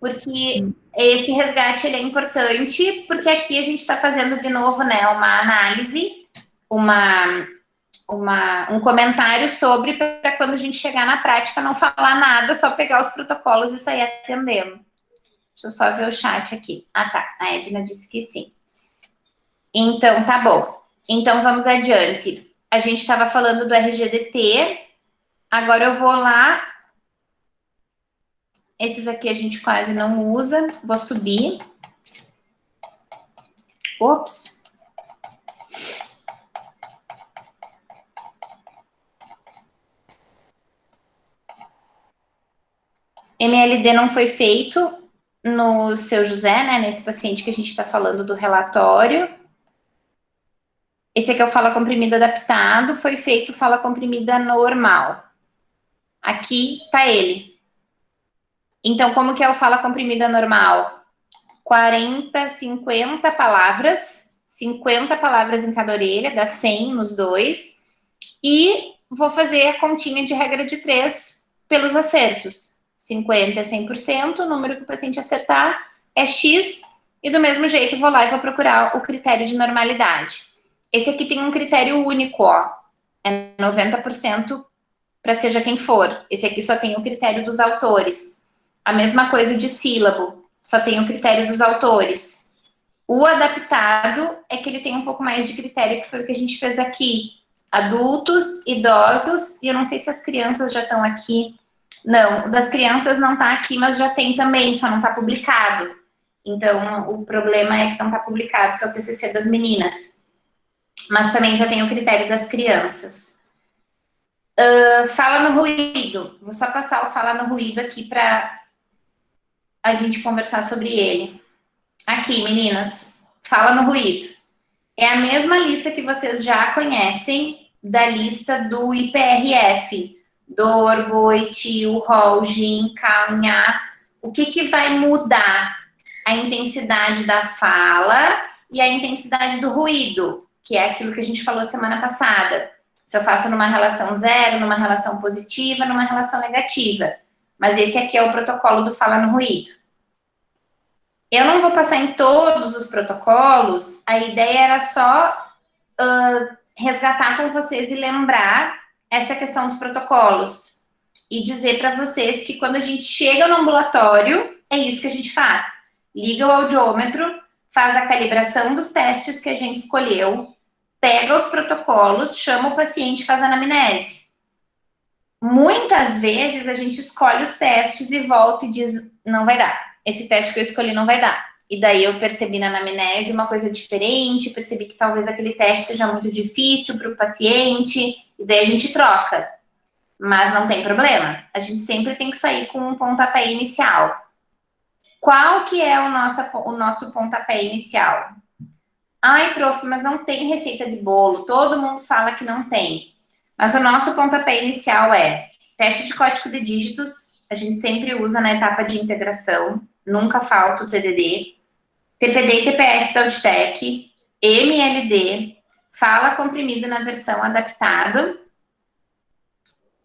Porque esse resgate ele é importante, porque aqui a gente está fazendo de novo, né, uma análise, um comentário sobre para quando a gente chegar na prática não falar nada, só pegar os protocolos e sair atendendo. Deixa eu só ver o chat aqui. Ah, tá. A Edna disse que sim. Então, tá bom. Então, vamos adiante. A gente estava falando do RGDT. Agora eu vou lá. Esses aqui a gente quase não usa. Vou subir. Ops. MLD não foi feito no seu José, né? Nesse paciente que a gente está falando do relatório. Esse aqui é o fala comprimida adaptado, foi feito fala comprimida normal. Aqui tá ele. Então, como que é o fala comprimida normal? 40, 50 palavras, 50 palavras em cada orelha, dá 100 nos dois. E vou fazer a continha de regra de 3 pelos acertos. 50 é 100%, o número que o paciente acertar é X, e do mesmo jeito vou lá e vou procurar o critério de normalidade. Esse aqui tem um critério único, ó, é 90% para seja quem for. Esse aqui só tem o critério dos autores. A mesma coisa de sílabo, só tem o critério dos autores. O adaptado é que ele tem um pouco mais de critério, que foi o que a gente fez aqui. Adultos, idosos, e eu não sei se as crianças já estão aqui. Não, das crianças não está aqui, mas já tem também, só não está publicado. Então, o problema é que não está publicado, que é o TCC das meninas. Mas também já tem o critério das crianças. Fala no ruído. Vou só passar o fala no ruído aqui para a gente conversar sobre ele. Aqui, meninas, fala no ruído. É a mesma lista que vocês já conhecem da lista do IPRF. Dor, boi, tio, rol, gin, calnha. O que vai mudar? A intensidade da fala e a intensidade do ruído, que é aquilo que a gente falou semana passada. Se eu faço numa relação zero, numa relação positiva, numa relação negativa. Mas esse aqui é o protocolo do fala no ruído. Eu não vou passar em todos os protocolos, a ideia era só resgatar com vocês e lembrar essa questão dos protocolos. E dizer para vocês que quando a gente chega no ambulatório, é isso que a gente faz. Liga o audiômetro, faz a calibração dos testes que a gente escolheu, pega os protocolos, chama o paciente e faz a anamnese. Muitas vezes a gente escolhe os testes e volta e diz, não vai dar. Esse teste que eu escolhi não vai dar. E daí eu percebi na anamnese uma coisa diferente, percebi que talvez aquele teste seja muito difícil para o paciente, e daí a gente troca. Mas não tem problema. A gente sempre tem que sair com um pontapé inicial. Qual que é o nosso pontapé inicial? Ai, prof, mas não tem receita de bolo. Todo mundo fala que não tem. Mas o nosso pontapé inicial é teste de código de dígitos. A gente sempre usa na etapa de integração. Nunca falta o TDD. TPD e TPF da Auditec. MLD. Fala comprimido na versão adaptada.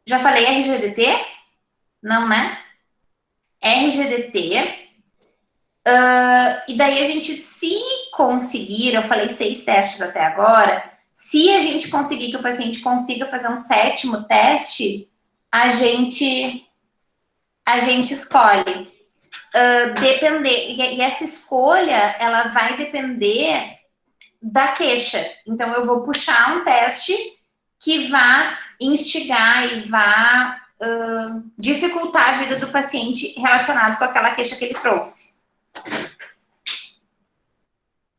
Já falei RGDT? Não, né? RGDT. E daí a gente, se conseguir, eu falei 6 testes até agora, se a gente conseguir que o paciente consiga fazer um 7º teste, a gente escolhe. Depender, e essa escolha, ela vai depender da queixa. Então, eu vou puxar um teste que vá instigar e vá dificultar a vida do paciente relacionado com aquela queixa que ele trouxe.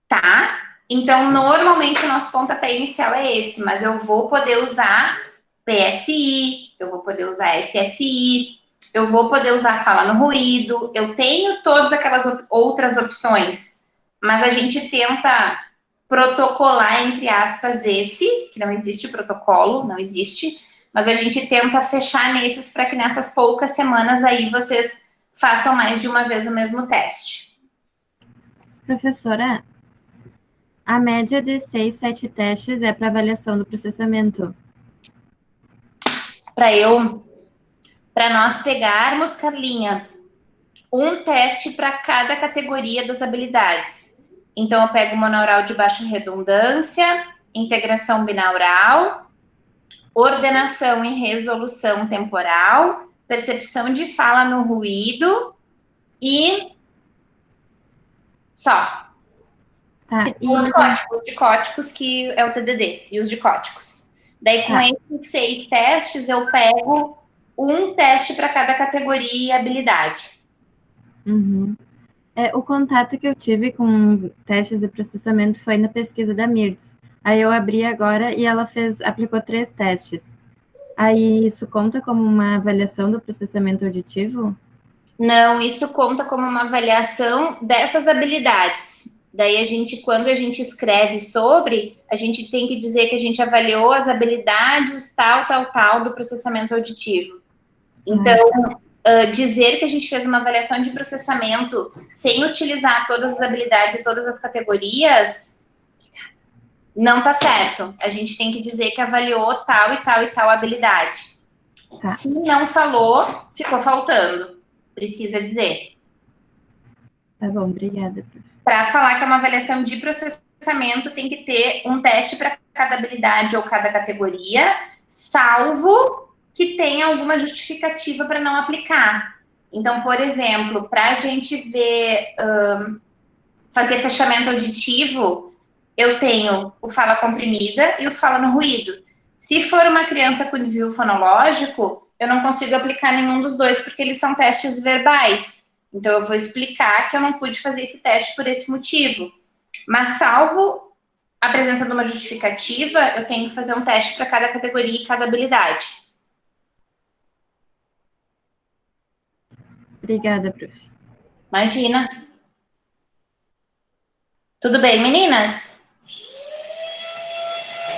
Tá? Então, normalmente, o nosso pontapé inicial é esse, mas eu vou poder usar PSI, eu vou poder usar SSI, eu vou poder usar fala no ruído, eu tenho todas aquelas outras opções, mas a gente tenta protocolar, entre aspas, esse, que não existe protocolo, não existe, mas a gente tenta fechar nesses para que nessas poucas semanas aí vocês façam mais de uma vez o mesmo teste. Professora, a média de 6, 7 testes é para avaliação do processamento. Para nós pegarmos, Carlinha, um teste para cada categoria das habilidades. Então, eu pego monaural de baixa redundância, integração binaural, ordenação e resolução temporal, percepção de fala no ruído e só. Tá, Os dicóticos, que é o TDD, e os dicóticos. Daí, com esses 6 testes, eu pego um teste para cada categoria e habilidade. Uhum. O contato que eu tive com testes de processamento foi na pesquisa da Mirtz. Aí eu abri agora e ela aplicou 3 testes. Aí isso conta como uma avaliação do processamento auditivo? Não, isso conta como uma avaliação dessas habilidades. Daí quando a gente escreve sobre, a gente tem que dizer que a gente avaliou as habilidades tal do processamento auditivo. Então, dizer que a gente fez uma avaliação de processamento sem utilizar todas as habilidades e todas as categorias, não tá certo. A gente tem que dizer que avaliou tal e tal habilidade. Tá. Se não falou, ficou faltando. Precisa dizer. Tá bom, obrigada. Para falar que é uma avaliação de processamento, tem que ter um teste para cada habilidade ou cada categoria, salvo que tenha alguma justificativa para não aplicar. Então, por exemplo, para a gente ver, fazer fechamento auditivo, eu tenho o fala comprimida e o fala no ruído. Se for uma criança com desvio fonológico, eu não consigo aplicar nenhum dos dois, porque eles são testes verbais. Então, eu vou explicar que eu não pude fazer esse teste por esse motivo. Mas, salvo a presença de uma justificativa, eu tenho que fazer um teste para cada categoria e cada habilidade. Obrigada, prof. Imagina. Tudo bem, meninas?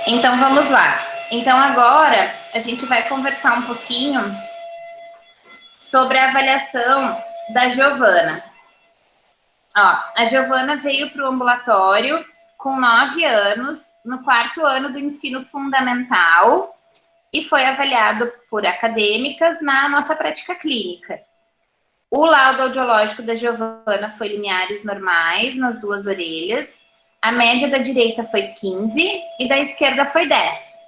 Então, vamos lá. Então, agora, a gente vai conversar um pouquinho sobre a avaliação da Giovana. A Giovana veio para o ambulatório com 9 anos, no 4º ano do ensino fundamental, e foi avaliado por acadêmicas na nossa prática clínica. O laudo audiológico da Giovana foi limiares normais nas 2 orelhas, a média da direita foi 15 e da esquerda foi 10.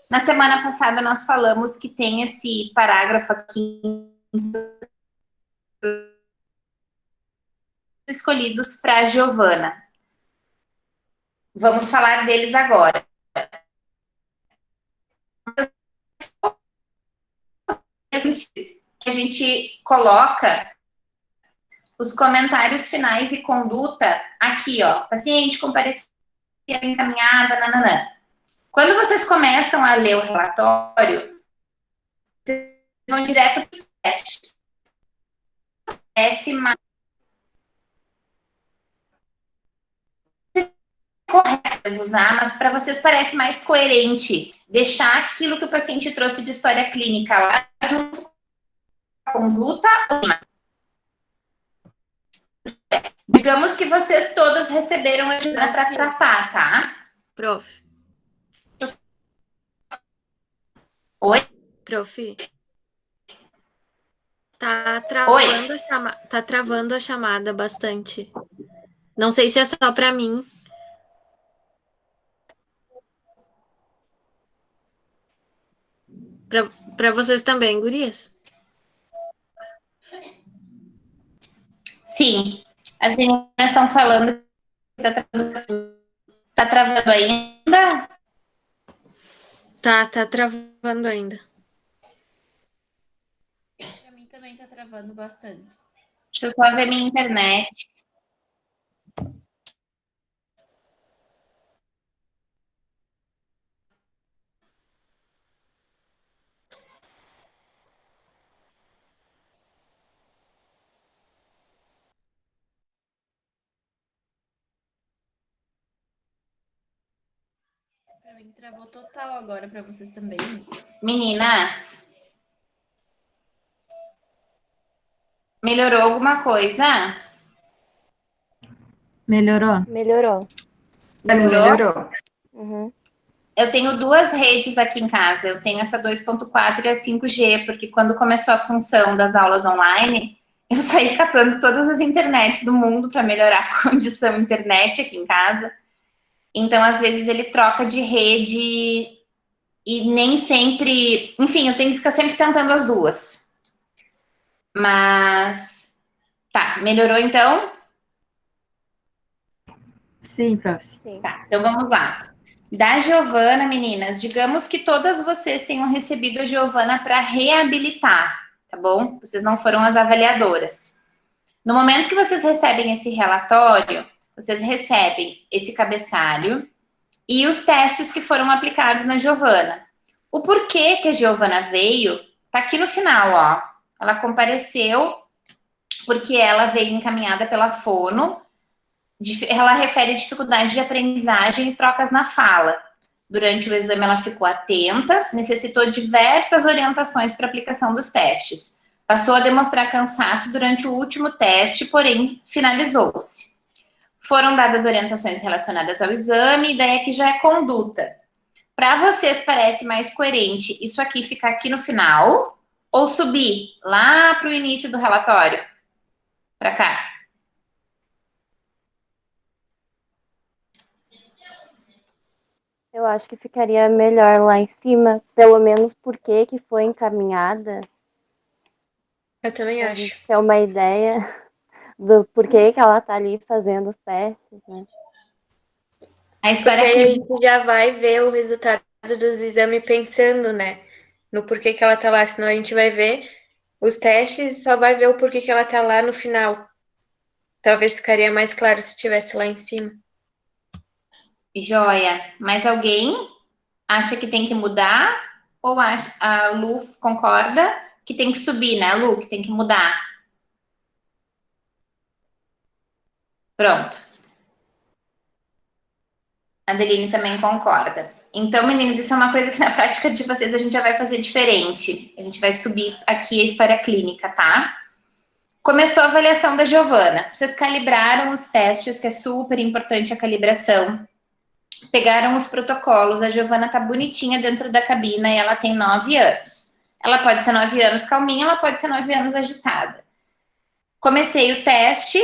Na semana passada nós falamos que tem esse parágrafo aqui escolhidos para a Giovana. Vamos falar deles agora. Que a gente coloca os comentários finais e conduta aqui, paciente comparecia encaminhada, nananã. Quando vocês começam a ler o relatório, vocês vão direto para os testes. Correto usar, mas para vocês parece mais coerente deixar aquilo que o paciente trouxe de história clínica lá junto com a conduta. Digamos que vocês todas receberam ajuda para tratar, tá? Prof. Oi? Prof. Tá travando a chamada bastante. Não sei se é só para mim. Para vocês também, gurias? Sim. As meninas estão falando que tá travando ainda? Tá travando ainda. Pra mim também tá travando bastante. Deixa eu só ver minha internet. Pra mim travou total agora, pra vocês também. Meninas, melhorou alguma coisa? Melhorou? Melhorou. Pra mim melhorou. Uhum. Eu tenho duas redes aqui em casa. Eu tenho essa 2.4 e a 5G, porque quando começou a função das aulas online, eu saí catando todas as internets do mundo para melhorar a condição internet aqui em casa. Então, às vezes, ele troca de rede e nem sempre... Enfim, eu tenho que ficar sempre tentando as duas. Mas... Tá, melhorou então? Sim, prof. Sim. Tá, então vamos lá. Da Giovana, meninas, digamos que todas vocês tenham recebido a Giovana para reabilitar, tá bom? Vocês não foram as avaliadoras. No momento que vocês recebem esse relatório, vocês recebem esse cabeçalho e os testes que foram aplicados na Giovana. O porquê que a Giovana veio tá aqui no final, ó. Ela compareceu porque ela veio encaminhada pela fono. Ela refere dificuldade de aprendizagem e trocas na fala. Durante o exame, ela ficou atenta, necessitou diversas orientações para aplicação dos testes. Passou a demonstrar cansaço durante o último teste, porém, finalizou-se. Foram dadas orientações relacionadas ao exame, e daí aqui já é conduta. Para vocês, parece mais coerente isso aqui ficar aqui no final ou subir lá para o início do relatório? Para cá. Eu acho que ficaria melhor lá em cima, pelo menos porque que foi encaminhada, Eu também pra acho. gente ter uma ideia do porquê que ela tá ali fazendo os testes, né? A Porque história aí a clínica. gente já vai ver o resultado dos exames pensando, né? No porquê que ela tá lá. Senão a gente vai ver os testes e só vai ver o porquê que ela tá lá no final. Talvez ficaria mais claro se estivesse lá em cima. Joia. Mais alguém acha que tem que mudar? Ou a Lu concorda que tem que subir, né, Lu? Que tem que mudar. Pronto. A Adeline também concorda. Então, meninas, isso é uma coisa que na prática de vocês a gente já vai fazer diferente. A gente vai subir aqui a história clínica, tá? Começou a avaliação da Giovana. Vocês calibraram os testes, que é super importante a calibração. Pegaram os protocolos. A Giovana tá bonitinha dentro da cabina e ela tem 9 anos. Ela pode ser 9 anos calminha, ela pode ser 9 anos agitada. Comecei o teste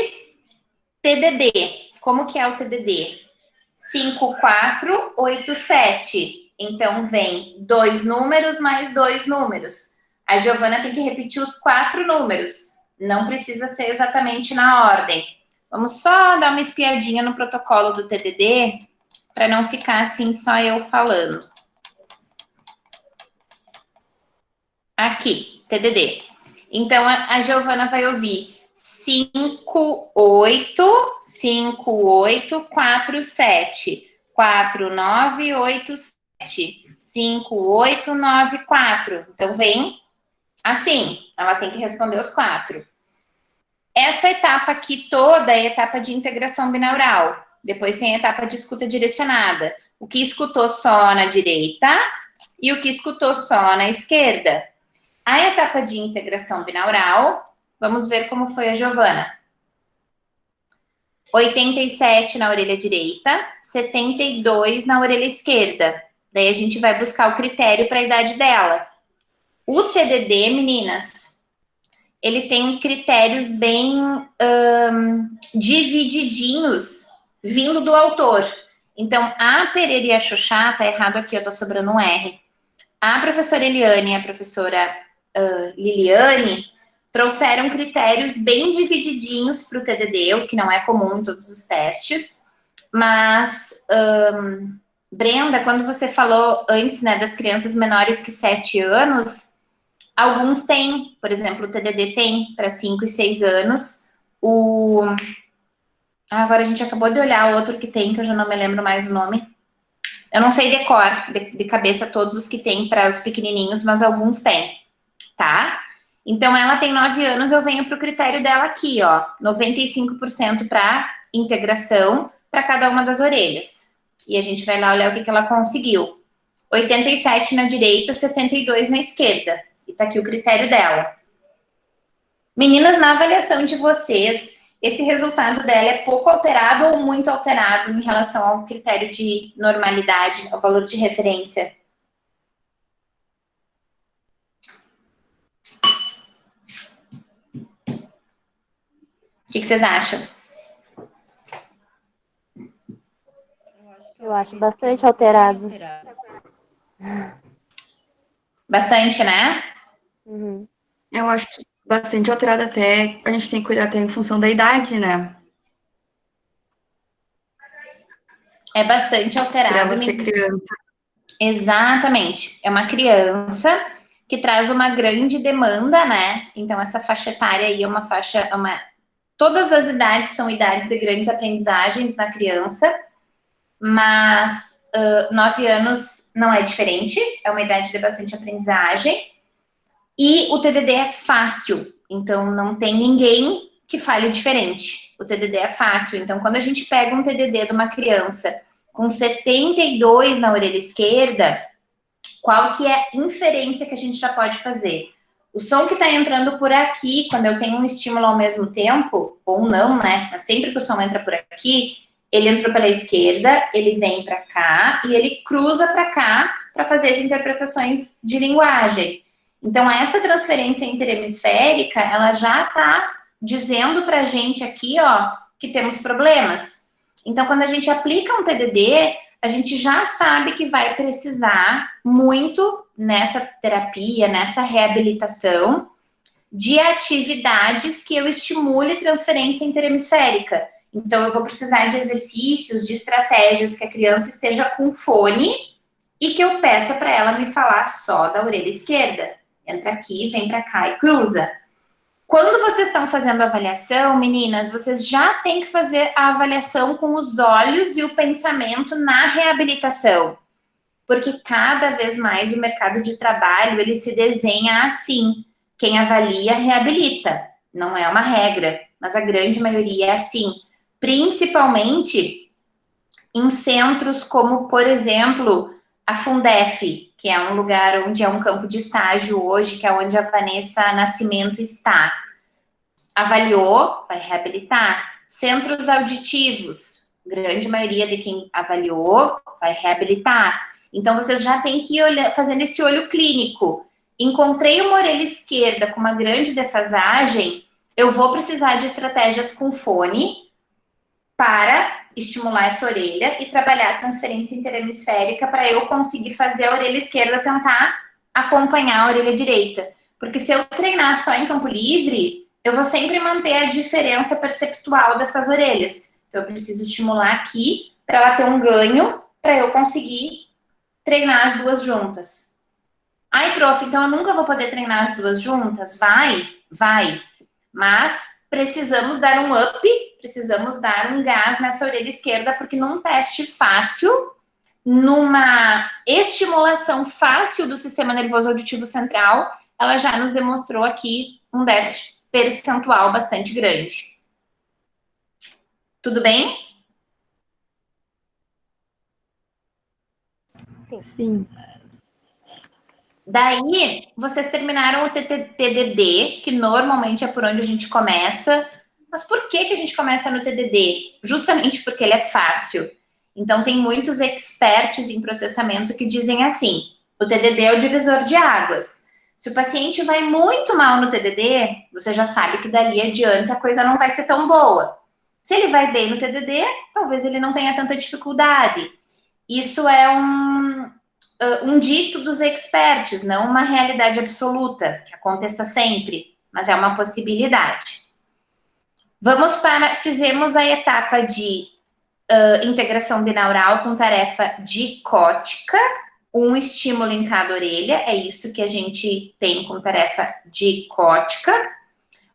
TDD. Como que é o TDD? 5487. Então, vem 2 números mais 2 números. A Giovana tem que repetir os 4 números. Não precisa ser exatamente na ordem. Vamos só dar uma espiadinha no protocolo do TDD, para não ficar assim só eu falando. Aqui, TDD. Então, a Giovana vai ouvir 5847 4987 5894. Então, vem assim, ela tem que responder os 4. Essa etapa aqui toda é a etapa de integração binaural. Depois tem a etapa de escuta direcionada. O que escutou só na direita e o que escutou só na esquerda. A etapa de integração binaural, vamos ver como foi a Giovana. 87 na orelha direita, 72 na orelha esquerda. Daí a gente vai buscar o critério para a idade dela. O TDD, meninas, ele tem critérios bem divididinhos, vindo do autor. Então, a Pereira e a Xuxá, tá errado aqui, eu tô sobrando um R. A professora Eliane e a professora Liliane trouxeram critérios bem divididinhos para o TDD, o que não é comum em todos os testes. Mas, Brenda, quando você falou antes, né, das crianças menores que 7 anos, alguns têm, por exemplo, o TDD tem para 5 e 6 anos. Agora a gente acabou de olhar outro que tem, que eu já não me lembro mais o nome. Eu não sei de cabeça todos os que tem para os pequenininhos, mas alguns têm, tá? Então, ela tem 9 anos, eu venho para o critério dela aqui, ó. 95% para integração para cada uma das orelhas. E a gente vai lá olhar o que ela conseguiu. 87 na direita, 72 na esquerda. E tá aqui o critério dela. Meninas, na avaliação de vocês, esse resultado dela é pouco alterado ou muito alterado em relação ao critério de normalidade, ao valor de referência? O que vocês acham? Eu acho bastante alterado. Bastante, né? Uhum. Eu acho que bastante alterado até, a gente tem que cuidar até em função da idade, né? É bastante alterado. Para ela ser criança. Exatamente. É uma criança que traz uma grande demanda, né? Então, essa faixa etária aí é uma faixa... Todas as idades são idades de grandes aprendizagens na criança, mas 9 anos não é diferente, é uma idade de bastante aprendizagem. E o TDD é fácil, então não tem ninguém que fale diferente. O TDD é fácil, então quando a gente pega um TDD de uma criança com 72 na orelha esquerda, qual que é a inferência que a gente já pode fazer? O som que está entrando por aqui, quando eu tenho um estímulo ao mesmo tempo, ou não, né? Mas sempre que o som entra por aqui, ele entrou pela esquerda, ele vem para cá e ele cruza para cá para fazer as interpretações de linguagem. Então, essa transferência interhemisférica, ela já está dizendo para a gente aqui, ó, que temos problemas. Então, quando a gente aplica um TDD, a gente já sabe que vai precisar muito nessa terapia, nessa reabilitação, de atividades que eu estimule transferência interhemisférica. Então, eu vou precisar de exercícios, de estratégias que a criança esteja com fone e que eu peça para ela me falar só da orelha esquerda. Entra aqui, vem para cá e cruza. Quando vocês estão fazendo a avaliação, meninas, vocês já têm que fazer a avaliação com os olhos e o pensamento na reabilitação. Porque cada vez mais o mercado de trabalho, ele se desenha assim. Quem avalia, reabilita. Não é uma regra, mas a grande maioria é assim. Principalmente em centros como, por exemplo, a Fundef, que é um lugar onde é um campo de estágio hoje, que é onde a Vanessa Nascimento está. Avaliou, vai reabilitar. Centros auditivos, grande maioria de quem avaliou vai reabilitar. Então, vocês já têm que ir fazendo esse olho clínico. Encontrei uma orelha esquerda com uma grande defasagem, eu vou precisar de estratégias com fone para estimular essa orelha e trabalhar a transferência interhemisférica para eu conseguir fazer a orelha esquerda tentar acompanhar a orelha direita. Porque se eu treinar só em campo livre, eu vou sempre manter a diferença perceptual dessas orelhas. Então, eu preciso estimular aqui para ela ter um ganho para eu conseguir treinar as duas juntas. Ai, prof, então eu nunca vou poder treinar as duas juntas? Vai. Mas precisamos dar um up, precisamos dar um gás nessa orelha esquerda, porque num teste fácil, numa estimulação fácil do sistema nervoso auditivo central, ela já nos demonstrou aqui um déficit percentual bastante grande. Tudo bem? Sim. Daí, vocês terminaram o TDD, que normalmente é por onde a gente começa. Mas por que a gente começa no TDD? Justamente porque ele é fácil. Então, tem muitos experts em processamento que dizem assim, o TDD é o divisor de águas. Se o paciente vai muito mal no TDD, você já sabe que dali adiante a coisa não vai ser tão boa. Se ele vai bem no TDD, talvez ele não tenha tanta dificuldade. Isso é um dito dos experts, não uma realidade absoluta, que aconteça sempre, mas é uma possibilidade. Fizemos a etapa de integração binaural com tarefa dicótica, um estímulo em cada orelha, é isso que a gente tem com tarefa dicótica.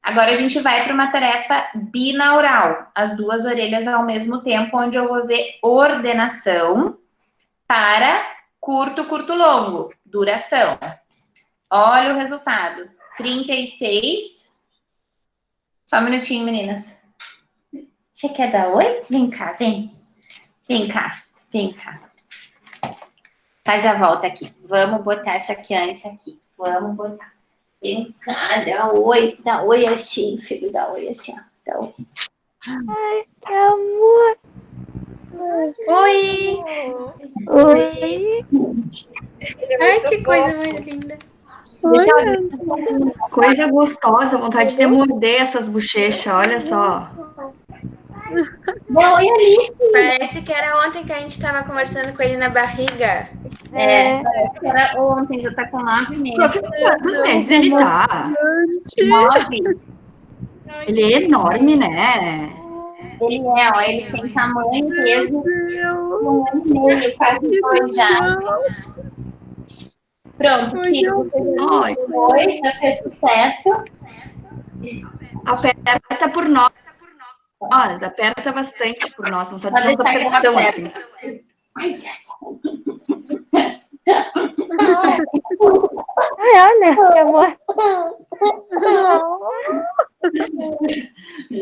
Agora a gente vai para uma tarefa binaural, as duas orelhas ao mesmo tempo, onde eu vou ver ordenação para curto, curto, longo, duração. Olha o resultado, 36. Só um minutinho, meninas. Você quer dar oi? Vem cá, vem. Vem cá, vem cá. Faz a volta aqui. Vamos botar essa criança aqui. Vamos botar. Vem cá, dá oi assim, filho, dá oi assim, ó. Dá oi. Ai, que amor. Oi! Oi. Ai, que coisa mais linda. Coisa gostosa, vontade de morder essas bochechas, olha só. Dá oi ali. Parece que era ontem que a gente tava conversando com ele na barriga. Parece que era ontem, já tá com 9 meses. Quantos meses ele tá? 9. Ele é enorme, né? Ele ó, ele tem tamanho e peso de 1 ano e meio, quase 2 já. Pronto, filho, Ai, oi, já fez sucesso. aperta por nós, aperta bastante por nós, não tá Pode dando deixar que ela pressão aperta. assim. Ai, Ai, olha, que amor.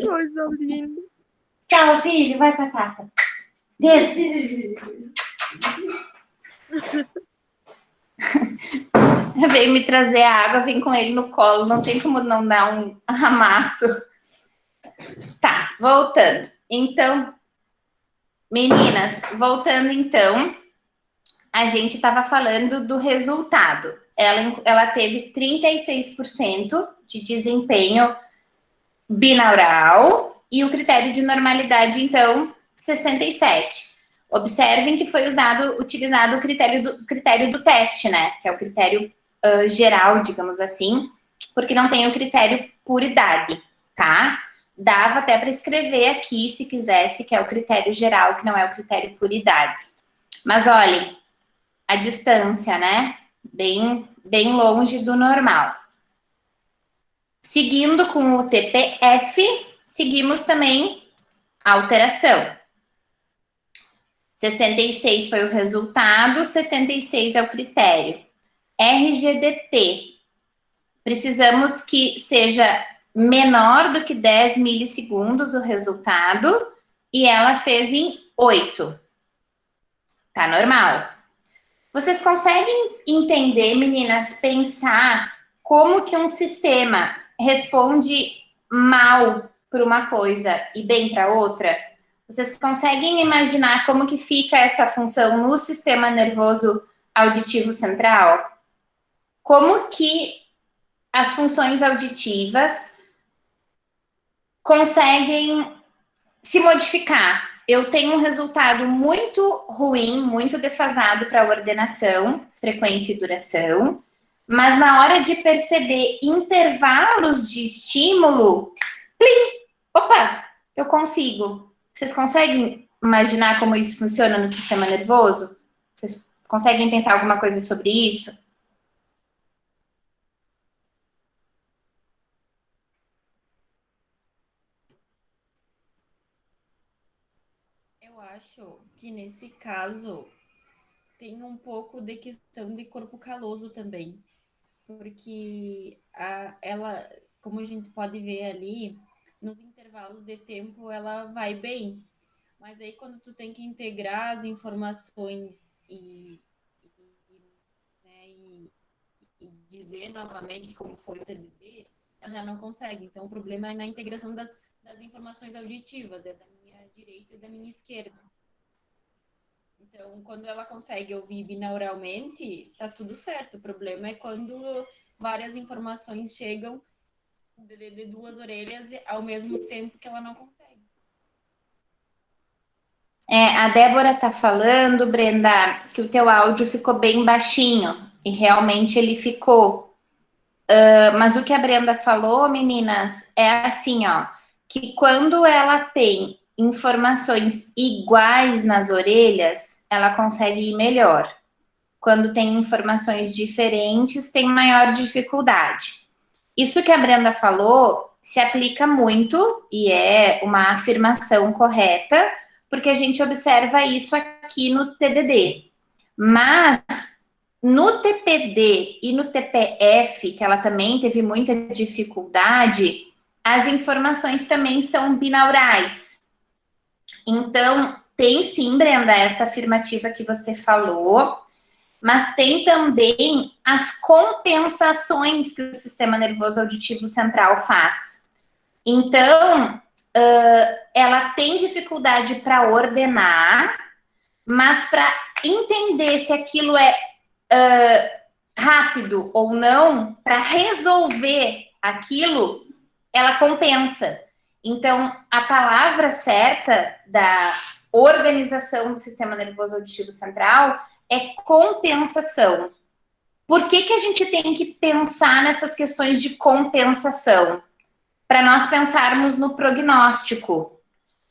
Coisa linda. tchau, filho, vai pra casa. Desce. Veio me trazer a água, vem com ele no colo, não tem como não dar um amasso. Tá, voltando. Então, meninas, voltando então, a gente estava falando do resultado. Ela teve 36% de desempenho binaural e o critério de normalidade, então, 67%. Observem que foi utilizado o critério do teste, né? Que é o critério geral, digamos assim, porque não tem o critério por idade, tá? Dava até para escrever aqui, se quisesse, que é o critério geral, que não é o critério por idade. Mas olhem, a distância, né? Bem longe do normal. Seguindo com o TPF, seguimos também a alteração. 66 foi o resultado, 76 é o critério. RGDT, precisamos que seja menor do que 10 milissegundos o resultado, e ela fez em 8. Tá normal. Vocês conseguem entender, meninas, pensar como que um sistema responde mal para uma coisa e bem para outra? Vocês conseguem imaginar como que fica essa função no sistema nervoso auditivo central? Como que as funções auditivas conseguem se modificar? Eu tenho um resultado muito ruim, muito defasado para a ordenação, frequência e duração, mas na hora de perceber intervalos de estímulo, plim, opa, eu consigo. Vocês conseguem imaginar como isso funciona no sistema nervoso? Vocês conseguem pensar alguma coisa sobre isso? Eu acho que nesse caso tem um pouco de questão de corpo caloso também, porque ela, como a gente pode ver ali, nos intervalos de tempo ela vai bem, mas aí quando tu tem que integrar as informações né, e dizer novamente como foi o TDD, ela já não consegue. Então o problema é na integração das informações auditivas, é da minha direita e da minha esquerda. Então, quando ela consegue ouvir binauralmente, tá tudo certo. O problema é quando várias informações chegam de duas orelhas ao mesmo tempo que ela não consegue. A Débora tá falando, Brenda, que o teu áudio ficou bem baixinho. E realmente ele ficou. Mas o que a Brenda falou, meninas, é assim, ó, que quando ela tem informações iguais nas orelhas, ela consegue ir melhor. Quando tem informações diferentes, tem maior dificuldade. Isso que a Brenda falou se aplica muito e é uma afirmação correta, porque a gente observa isso aqui no TDD. Mas no TPD e no TPF, que ela também teve muita dificuldade, as informações também são binaurais. Então, tem sim, Brenda, essa afirmativa que você falou, mas tem também as compensações que o sistema nervoso auditivo central faz. Então, ela tem dificuldade para ordenar, mas para entender se aquilo é rápido ou não, para resolver aquilo, ela compensa. Então, a palavra certa da organização do sistema nervoso auditivo central é compensação. Por que a gente tem que pensar nessas questões de compensação? Para nós pensarmos no prognóstico.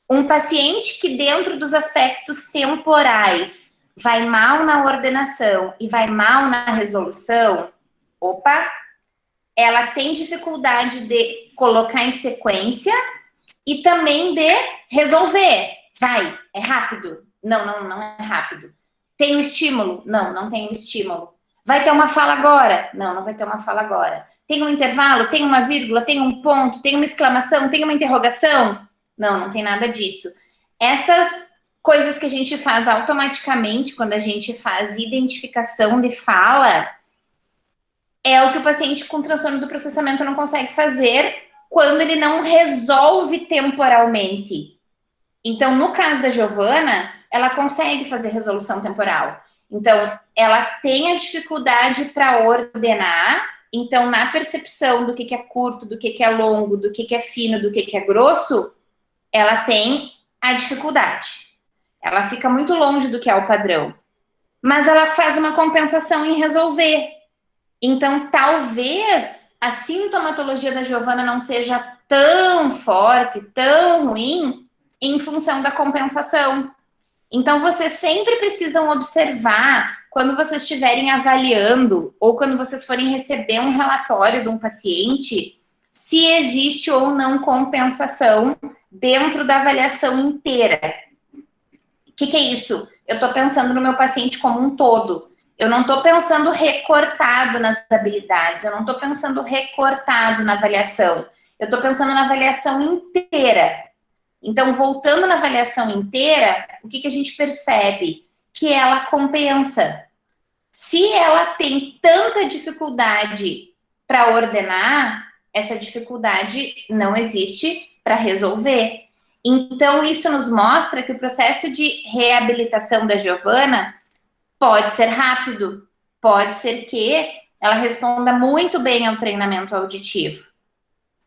Um paciente que, dentro dos aspectos temporais, vai mal na ordenação e vai mal na resolução, ela tem dificuldade de colocar em sequência e também de resolver. É rápido? Não é rápido. Tem um estímulo? Não tem um estímulo. Vai ter uma fala agora? Não vai ter uma fala agora. Tem um intervalo? Tem uma vírgula? Tem um ponto? Tem uma exclamação? Tem uma interrogação? Não tem nada disso. Essas coisas que a gente faz automaticamente quando a gente faz identificação de fala é o que o paciente com transtorno do processamento não consegue fazer quando ele não resolve temporalmente. Então, no caso da Giovana, ela consegue fazer resolução temporal. Então, ela tem a dificuldade para ordenar. Então, na percepção do que é curto, do que é longo, do que é fino, do que é grosso, ela tem a dificuldade. Ela fica muito longe do que é o padrão. Mas ela faz uma compensação em resolver. Então, talvez a sintomatologia da Giovana não seja tão forte, tão ruim, em função da compensação. Então, vocês sempre precisam observar, quando vocês estiverem avaliando, ou quando vocês forem receber um relatório de um paciente, se existe ou não compensação dentro da avaliação inteira. O que é isso? Eu estou pensando no meu paciente como um todo. Eu não estou pensando recortado nas habilidades, eu não estou pensando recortado na avaliação. Eu estou pensando na avaliação inteira. Então, voltando na avaliação inteira, o que a gente percebe? Que ela compensa. Se ela tem tanta dificuldade para ordenar, essa dificuldade não existe para resolver. Então, isso nos mostra que o processo de reabilitação da Giovana pode ser rápido, pode ser que ela responda muito bem ao treinamento auditivo.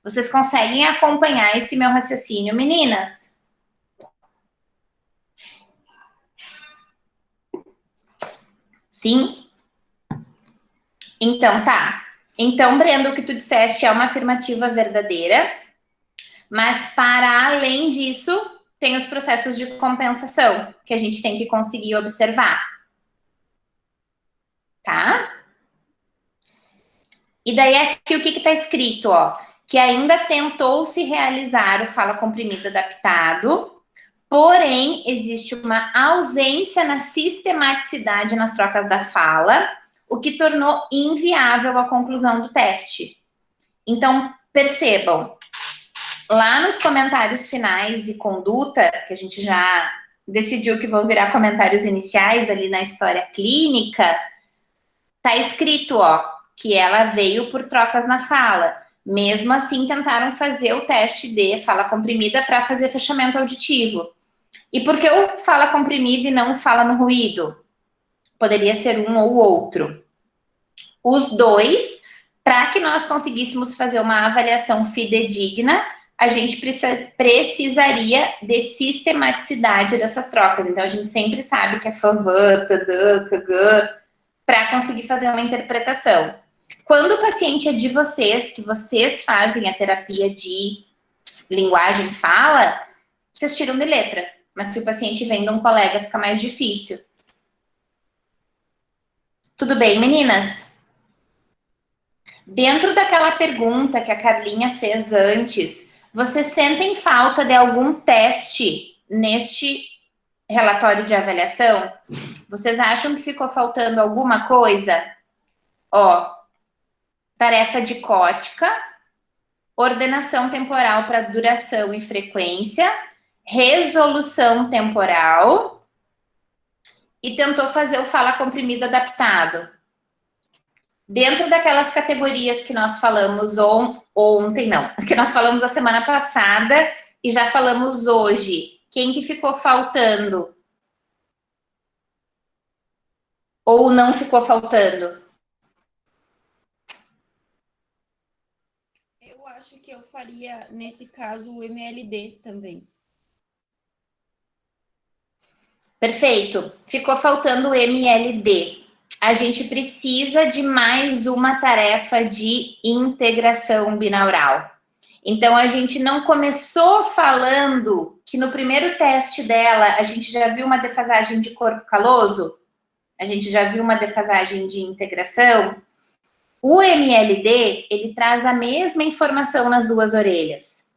Vocês conseguem acompanhar esse meu raciocínio, meninas? Sim? Então, tá. Então, Brenda, o que tu disseste é uma afirmativa verdadeira, mas para além disso, tem os processos de compensação que a gente tem que conseguir observar. Tá? E daí aqui o que está escrito, ó? Que ainda tentou-se realizar o fala comprimida adaptado, porém existe uma ausência na sistematicidade nas trocas da fala, o que tornou inviável a conclusão do teste. Então, percebam, lá nos comentários finais e conduta, que a gente já decidiu que vão virar comentários iniciais ali na história clínica, tá escrito, ó, que ela veio por trocas na fala. Mesmo assim, tentaram fazer o teste de fala comprimida para fazer fechamento auditivo. E por que o fala comprimido e não fala no ruído? Poderia ser um ou outro. Os dois, para que nós conseguíssemos fazer uma avaliação fidedigna, a gente precisaria de sistematicidade dessas trocas. Então, a gente sempre sabe que é FAVAN, TADAN, KAGAN, para conseguir fazer uma interpretação. Quando o paciente é de vocês, que vocês fazem a terapia de linguagem fala, vocês tiram de letra. Mas se o paciente vem de um colega, fica mais difícil. Tudo bem, meninas? Dentro daquela pergunta que a Carlinha fez antes, vocês sentem falta de algum teste neste relatório de avaliação? Vocês acham que ficou faltando alguma coisa? Ó, tarefa dicótica, ordenação temporal para duração e frequência, resolução temporal e tentou fazer o fala comprimido adaptado. Dentro daquelas categorias que nós falamos ontem, não, que nós falamos a semana passada e já falamos hoje, quem que ficou faltando? Ou não ficou faltando? Eu acho que eu faria, nesse caso, o MLD também. Perfeito. Ficou faltando o MLD. A gente precisa de mais uma tarefa de integração binaural. Então, a gente não começou falando que no primeiro teste dela, a gente já viu uma defasagem de corpo caloso? A gente já viu uma defasagem de integração? O MLD, ele traz a mesma informação nas duas orelhas.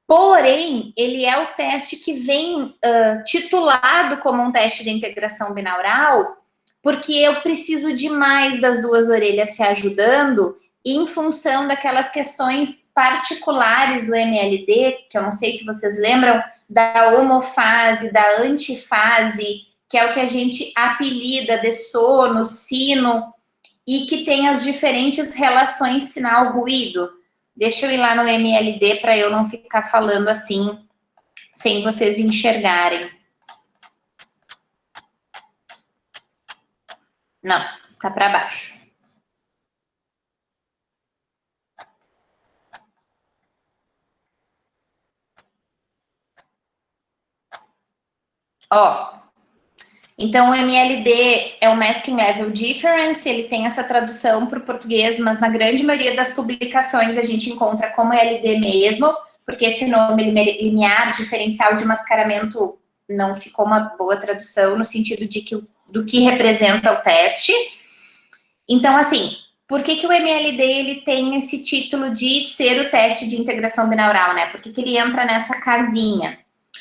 Porém, ele é o teste que vem titulado como um teste de integração binaural, porque eu preciso de mais das duas orelhas se ajudando em função daquelas questões particulares do MLD, que eu não sei se vocês lembram, da homofase, da antifase, que é o que a gente apelida de sono, sino, e que tem as diferentes relações sinal-ruído. Deixa eu ir lá no MLD para eu não ficar falando assim, sem vocês enxergarem. Não, tá para baixo. Ó, então o MLD é o Masking Level Difference, ele tem essa tradução para o português, mas na grande maioria das publicações a gente encontra como LD mesmo, porque esse nome linear, diferencial de mascaramento, não ficou uma boa tradução no sentido de que, do que representa o teste. Então, assim, por que o MLD ele tem esse título de ser o teste de integração binaural, né? Por que ele entra nessa casinha?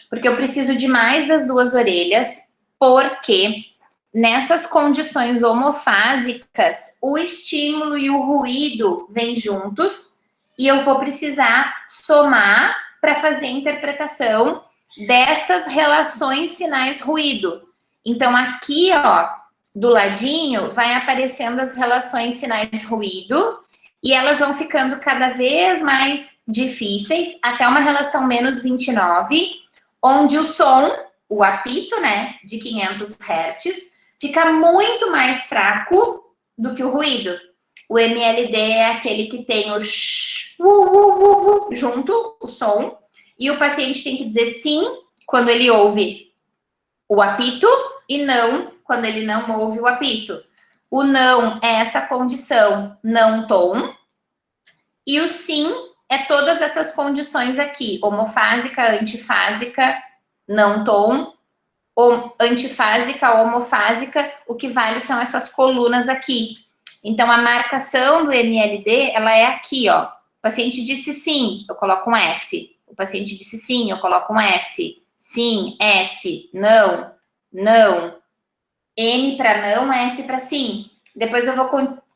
Porque eu preciso de mais das duas orelhas, porque nessas condições homofásicas, o estímulo e o ruído vêm juntos e eu vou precisar somar para fazer a interpretação destas relações sinais-ruído. Então, aqui, ó, do ladinho, vai aparecendo as relações sinais-ruído e elas vão ficando cada vez mais difíceis, até uma relação menos 29, onde o som, o apito, né, de 500 Hz, fica muito mais fraco do que o ruído. O MLD é aquele que tem o sh, junto, o som, e o paciente tem que dizer sim quando ele ouve o apito e não quando ele não ouve o apito. O não é essa condição não tom, e o sim é todas essas condições aqui, homofásica, antifásica, não tom, antifásica, homofásica, o que vale são essas colunas aqui. Então, a marcação do MLD, ela é aqui, ó. O paciente disse sim, eu coloco um S. O paciente disse sim, eu coloco um S. Sim, S, não, não. N para não, S para sim. Depois eu vou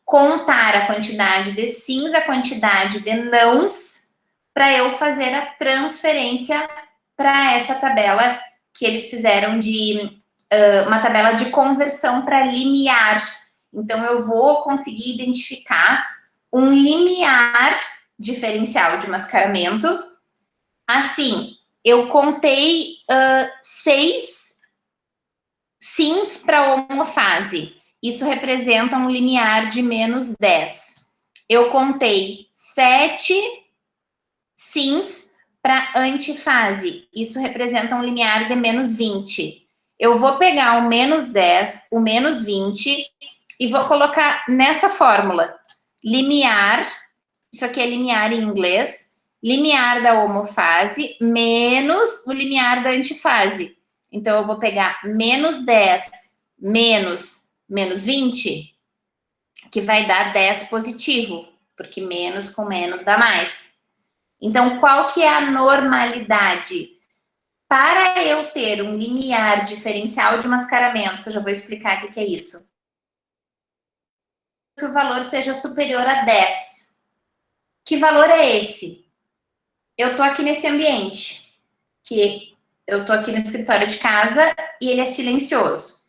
contar a quantidade de sims, a quantidade de nãos, para eu fazer a transferência para essa tabela que eles fizeram de uma tabela de conversão para limiar. Então, eu vou conseguir identificar um limiar diferencial de mascaramento. Assim, eu contei 6 sims para homofase. Isso representa um limiar de menos 10. Eu contei 7 sims para antifase. Isso representa um limiar de menos 20. Eu vou pegar o menos 10, o menos 20 e vou colocar nessa fórmula. Limiar, isso aqui é limiar em inglês, limiar da homofase menos o limiar da antifase. Então, eu vou pegar menos 10 menos 20, que vai dar 10 positivo, porque menos com menos dá mais. Então, qual que é a normalidade? Para eu ter um limiar diferencial de mascaramento, que eu já vou explicar o que é isso, que o valor seja superior a 10. Que valor é esse? Eu estou aqui nesse ambiente, que eu estou aqui no escritório de casa e ele é silencioso.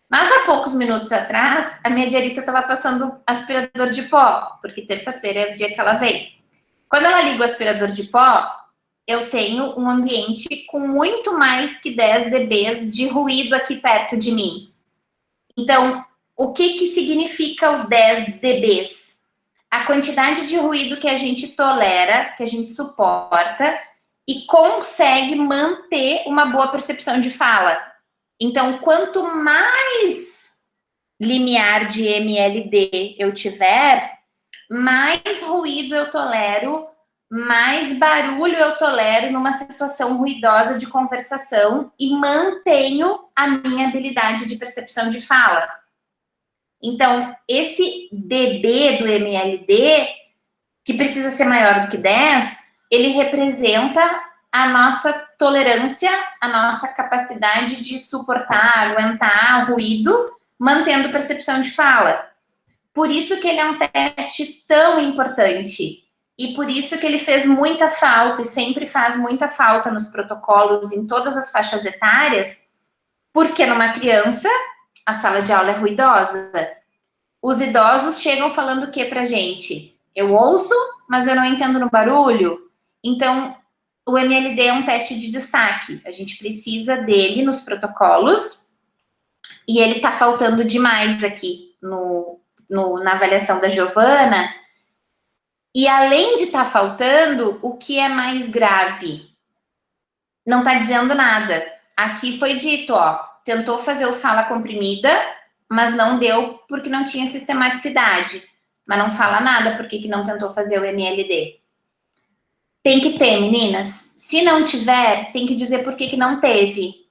Mas há poucos minutos atrás, a minha diarista estava passando aspirador de pó, porque terça-feira é o dia que ela veio. Quando ela liga o aspirador de pó, eu tenho um ambiente com muito mais que 10 dB de ruído aqui perto de mim. Então, o que significa o 10 dB? A quantidade de ruído que a gente tolera, que a gente suporta e consegue manter uma boa percepção de fala. Então, quanto mais limiar de MLD eu tiver, mais ruído eu tolero, mais barulho eu tolero numa situação ruidosa de conversação e mantenho a minha habilidade de percepção de fala. Então, esse dB do MLD, que precisa ser maior do que 10, ele representa a nossa tolerância, a nossa capacidade de suportar, aguentar ruído, mantendo percepção de fala. Por isso que ele é um teste tão importante. E por isso que ele fez muita falta e sempre faz muita falta nos protocolos em todas as faixas etárias, porque numa criança, a sala de aula é ruidosa. Os idosos chegam falando o que pra gente? Eu ouço, mas eu não entendo no barulho. Então, o MLD é um teste de destaque. A gente precisa dele nos protocolos e ele tá faltando demais aqui na avaliação da Giovana. E além de estar faltando, o que é mais grave? Não tá dizendo nada. Aqui foi dito, ó, tentou fazer o fala comprimida, mas não deu porque não tinha sistematicidade. Mas não fala nada porque que não tentou fazer o MLD. Tem que ter, meninas. Se não tiver, tem que dizer por que não teve.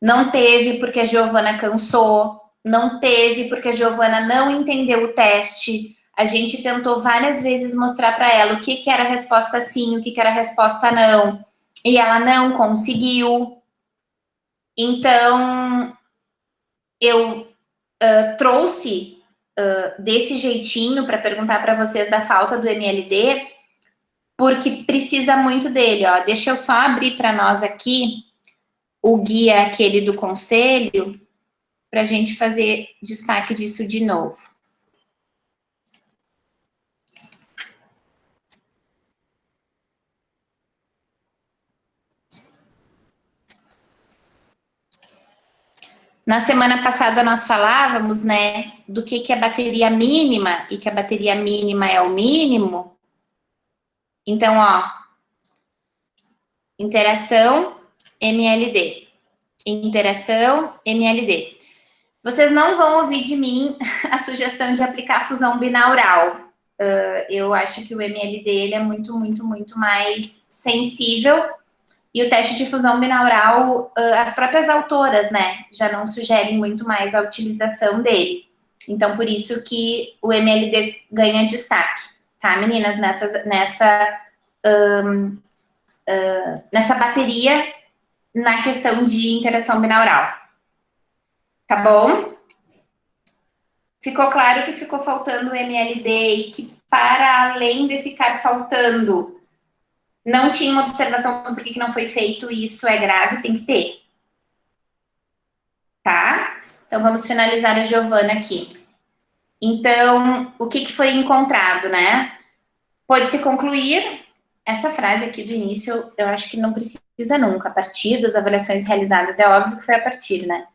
Não teve porque a Giovana cansou, não teve porque a Giovana não entendeu o teste. A gente tentou várias vezes mostrar para ela o que era a resposta sim, o que era a resposta não. E ela não conseguiu. Então, eu trouxe desse jeitinho para perguntar para vocês da falta do MLD, porque precisa muito dele. Ó. Deixa eu só abrir para nós aqui o guia aquele do conselho, para a gente fazer destaque disso de novo. Na semana passada nós falávamos, né, do que é bateria mínima e que a bateria mínima é o mínimo. Então, ó, interação, MLD. Interação, MLD. Vocês não vão ouvir de mim a sugestão de aplicar fusão binaural. Eu acho que o MLD ele é muito, muito, muito mais sensível. E o teste de fusão binaural, as próprias autoras, né, já não sugerem muito mais a utilização dele. Então, por isso que o MLD ganha destaque, tá, meninas? Nessa bateria, na questão de interação binaural. Tá bom? Ficou claro que ficou faltando o MLD e que, para além de ficar faltando, não tinha uma observação do porquê que não foi feito, e isso é grave, tem que ter. Tá? Então, vamos finalizar a Giovana aqui. Então, o que foi encontrado, né? Pode-se concluir essa frase aqui do início, eu acho que não precisa nunca. A partir das avaliações realizadas, é óbvio que foi a partir, né?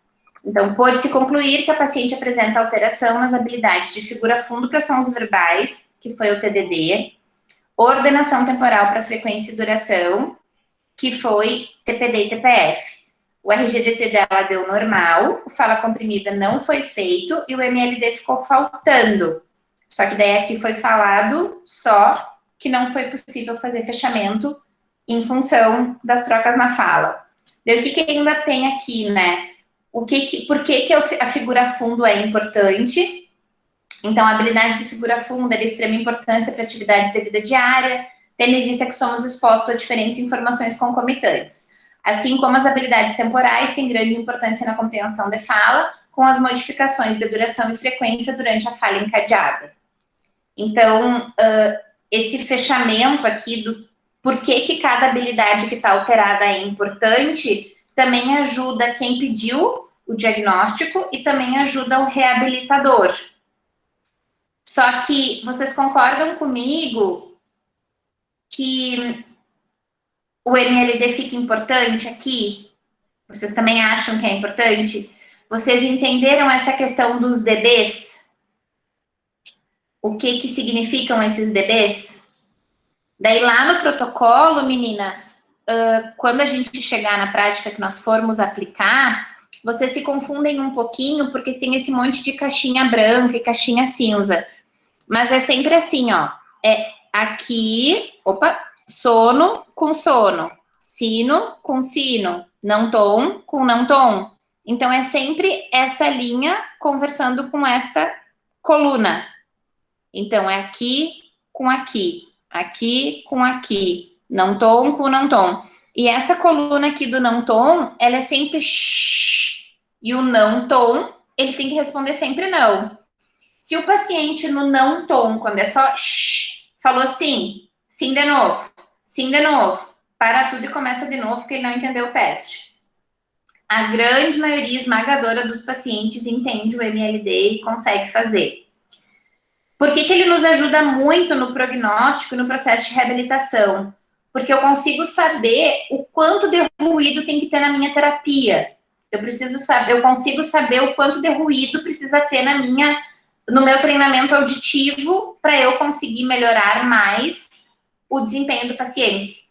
Então, pôde-se concluir que a paciente apresenta alteração nas habilidades de figura fundo para sons verbais, que foi o TDD, ordenação temporal para frequência e duração, que foi TPD e TPF. O RGDT dela deu normal, o fala comprimida não foi feito e o MLD ficou faltando. Só que daí aqui foi falado só que não foi possível fazer fechamento em função das trocas na fala. Daí o que ainda tem aqui, né? Por que a figura fundo é importante? Então, a habilidade de figura fundo é de extrema importância para atividades de vida diária, tendo em vista que somos expostos a diferentes informações concomitantes. Assim como as habilidades temporais têm grande importância na compreensão de fala, com as modificações de duração e frequência durante a fala encadeada. Então, esse fechamento aqui do por que cada habilidade que está alterada é importante, também ajuda quem pediu o diagnóstico e também ajuda o reabilitador. Só que vocês concordam comigo que o MLD fica importante aqui? Vocês também acham que é importante? Vocês entenderam essa questão dos DBs? O que significam esses DBs? Daí lá no protocolo, meninas, quando a gente chegar na prática que nós formos aplicar, vocês se confundem um pouquinho porque tem esse monte de caixinha branca e caixinha cinza. Mas é sempre assim, ó. É aqui, sono com sono, sino com sino, não tom com não tom. Então é sempre essa linha conversando com esta coluna. Então, é aqui com aqui com aqui, não tom com não tom. E essa coluna aqui do não tom, ela é sempre shh, e o não tom, ele tem que responder sempre não. Se o paciente no não tom, quando é só shh, falou sim de novo, para tudo e começa de novo, porque ele não entendeu o teste. A grande maioria esmagadora dos pacientes entende o MLD e consegue fazer. Por que ele nos ajuda muito no prognóstico, no processo de reabilitação? Porque eu consigo saber o quanto de ruído tem que ter na minha terapia. Eu consigo saber o quanto de ruído precisa ter no meu treinamento auditivo para eu conseguir melhorar mais o desempenho do paciente.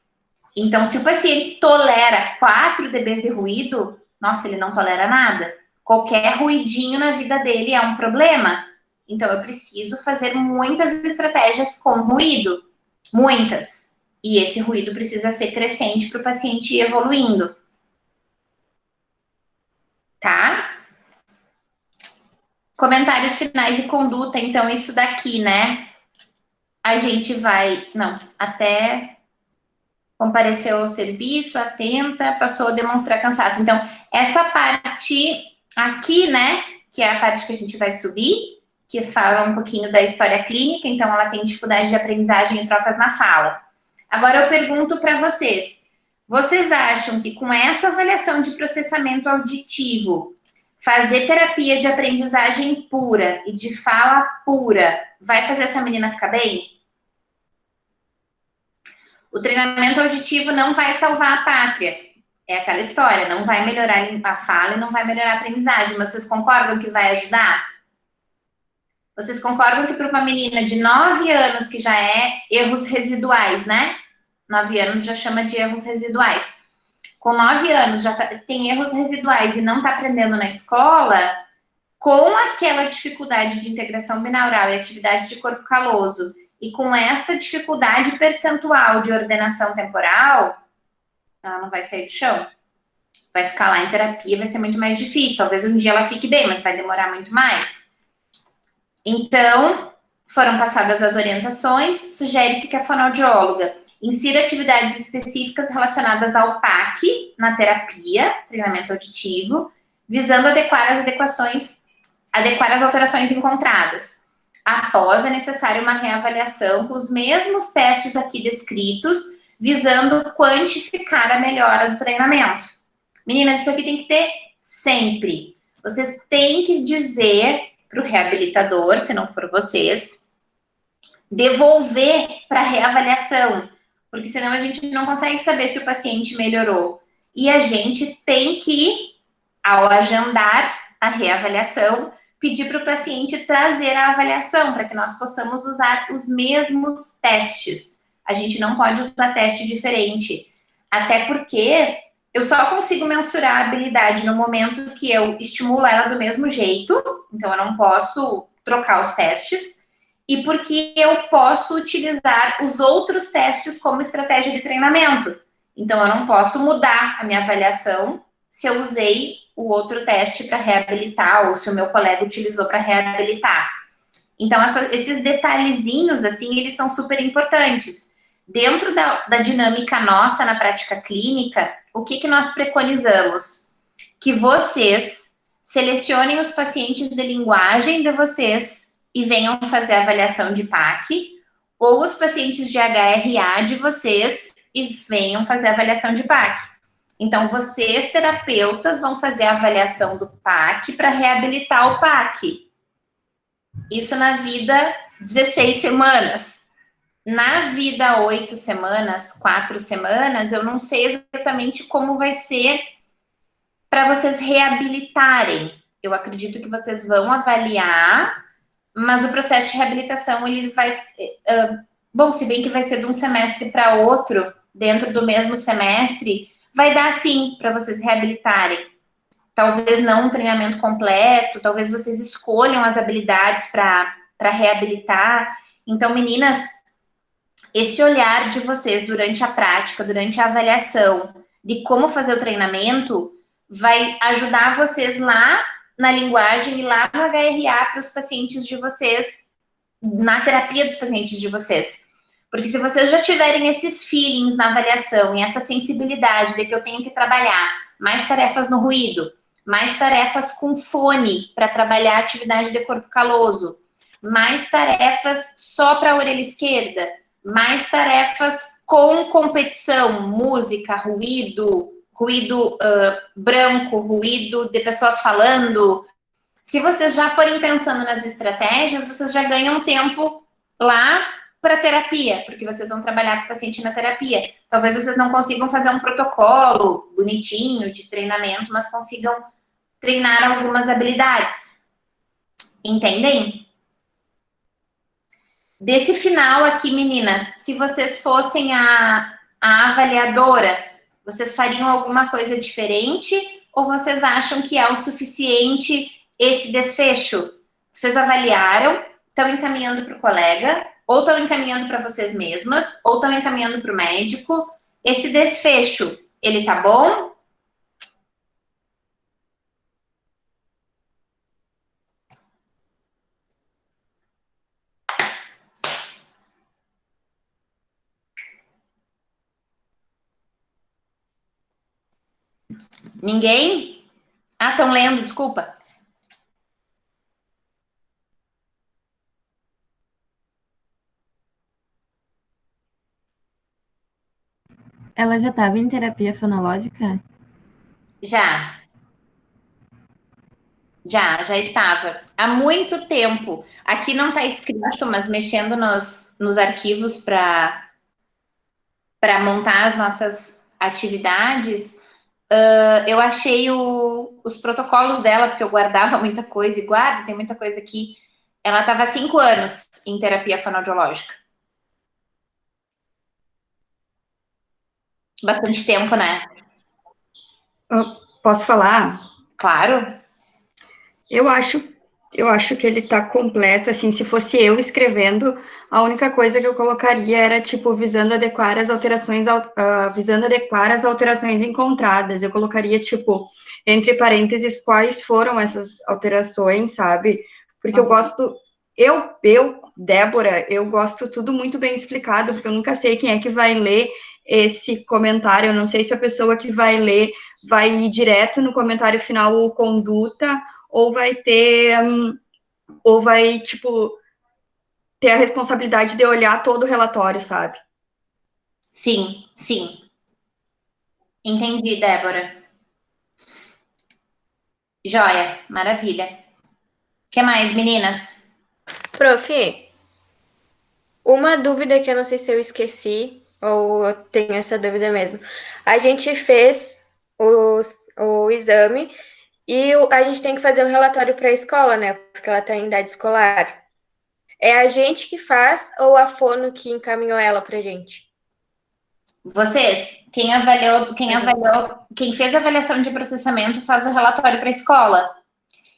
Então, se o paciente tolera 4 dBs de ruído, nossa, ele não tolera nada. Qualquer ruidinho na vida dele é um problema. Então, eu preciso fazer muitas estratégias com ruído. Muitas. E esse ruído precisa ser crescente para o paciente ir evoluindo. Tá? Comentários finais e conduta. Então, isso daqui, né? A gente vai... Não, até compareceu ao serviço, atenta, passou a demonstrar cansaço. Então, essa parte aqui, né? Que é a parte que a gente vai subir, que fala um pouquinho da história clínica, então ela tem dificuldade de aprendizagem e trocas na fala. Agora eu pergunto para vocês, vocês acham que com essa avaliação de processamento auditivo, fazer terapia de aprendizagem pura e de fala pura, vai fazer essa menina ficar bem? O treinamento auditivo não vai salvar a pátria, é aquela história, não vai melhorar a fala e não vai melhorar a aprendizagem, mas vocês concordam que vai ajudar? Vocês concordam que para uma menina de 9 anos, que já é erros residuais, né? 9 anos já chama de erros residuais. Com 9 anos já tem erros residuais e não está aprendendo na escola, com aquela dificuldade de integração binaural e atividade de corpo caloso, e com essa dificuldade percentual de ordenação temporal, ela não vai sair do chão. Vai ficar lá em terapia, vai ser muito mais difícil. Talvez um dia ela fique bem, mas vai demorar muito mais. Então, foram passadas as orientações, sugere-se que a fonoaudióloga insira atividades específicas relacionadas ao PAC na terapia, treinamento auditivo, visando adequar as alterações encontradas. Após, é necessária uma reavaliação com os mesmos testes aqui descritos, visando quantificar a melhora do treinamento. Meninas, isso aqui tem que ter sempre. Vocês têm que dizer para o reabilitador, se não for vocês, devolver para reavaliação. porque senão a gente não consegue saber se o paciente melhorou. E a gente tem que, ao agendar a reavaliação, pedir para o paciente trazer a avaliação, para que nós possamos usar os mesmos testes. A gente não pode usar teste diferente, até porque eu só consigo mensurar a habilidade no momento que eu estimulo ela do mesmo jeito, então eu não posso trocar os testes, e porque eu posso utilizar os outros testes como estratégia de treinamento. Então, eu não posso mudar a minha avaliação se eu usei o outro teste para reabilitar ou se o meu colega utilizou para reabilitar. Então, esses detalhezinhos, assim, eles são super importantes. Dentro da dinâmica nossa na prática clínica, o que nós preconizamos? Que vocês selecionem os pacientes de linguagem de vocês e venham fazer a avaliação de PAC, ou os pacientes de HRA de vocês e venham fazer a avaliação de PAC. Então, vocês, terapeutas, vão fazer a avaliação do PAC para reabilitar o PAC. Isso na vida 16 semanas. Na vida 8 semanas, 4 semanas, eu não sei exatamente como vai ser para vocês reabilitarem. Eu acredito que vocês vão avaliar, mas o processo de reabilitação, ele vai... bom, se bem que vai ser de um semestre para outro, dentro do mesmo semestre, vai dar sim para vocês reabilitarem. Talvez não um treinamento completo, talvez vocês escolham as habilidades para reabilitar. Então, meninas, esse olhar de vocês durante a prática, durante a avaliação de como fazer o treinamento, vai ajudar vocês lá na linguagem e lá no HRA para os pacientes de vocês, na terapia dos pacientes de vocês. Porque se vocês já tiverem esses feelings na avaliação e essa sensibilidade de que eu tenho que trabalhar mais tarefas no ruído, mais tarefas com fone para trabalhar a atividade de corpo caloso, mais tarefas só para a orelha esquerda, mais tarefas com competição, música, ruído branco, ruído de pessoas falando. Se vocês já forem pensando nas estratégias, vocês já ganham tempo lá para terapia, porque vocês vão trabalhar com o paciente na terapia. Talvez vocês não consigam fazer um protocolo bonitinho de treinamento, mas consigam treinar algumas habilidades. Entendem? Desse final aqui, meninas, se vocês fossem a avaliadora, vocês fariam alguma coisa diferente ou vocês acham que é o suficiente esse desfecho? Vocês avaliaram, estão encaminhando para o colega, ou estão encaminhando para vocês mesmas, ou estão encaminhando para o médico. Esse desfecho, ele tá bom? Ninguém? Ah, estão lendo, desculpa. Ela já estava em terapia fonológica? Já estava. Há muito tempo. Aqui não está escrito, mas mexendo nos arquivos para montar as nossas atividades, eu achei os protocolos dela, porque eu guardava muita coisa e guardo, tem muita coisa aqui. Ela estava há 5 anos em terapia fonoaudiológica. Bastante tempo, né? Posso falar? Claro. Eu acho que ele tá completo, assim, se fosse eu escrevendo, a única coisa que eu colocaria era, tipo, visando adequar as alterações encontradas. Eu colocaria, tipo, entre parênteses, quais foram essas alterações, sabe? Porque eu gosto, Débora, eu gosto tudo muito bem explicado, porque eu nunca sei quem é que vai ler esse comentário, eu não sei se a pessoa que vai ler vai ir direto no comentário final ou conduta, ou vai ter, tipo, ter a responsabilidade de olhar todo o relatório, sabe? Sim, sim. Entendi, Débora. Joia, maravilha. O que mais, meninas? Prof, uma dúvida que eu não sei se eu esqueci, Ou eu tenho essa dúvida mesmo? A gente fez o exame e a gente tem que fazer o relatório para a escola, né? Porque ela está em idade escolar. É a gente que faz ou a fono que encaminhou ela para a gente? Vocês, quem fez a avaliação de processamento faz o relatório para a escola.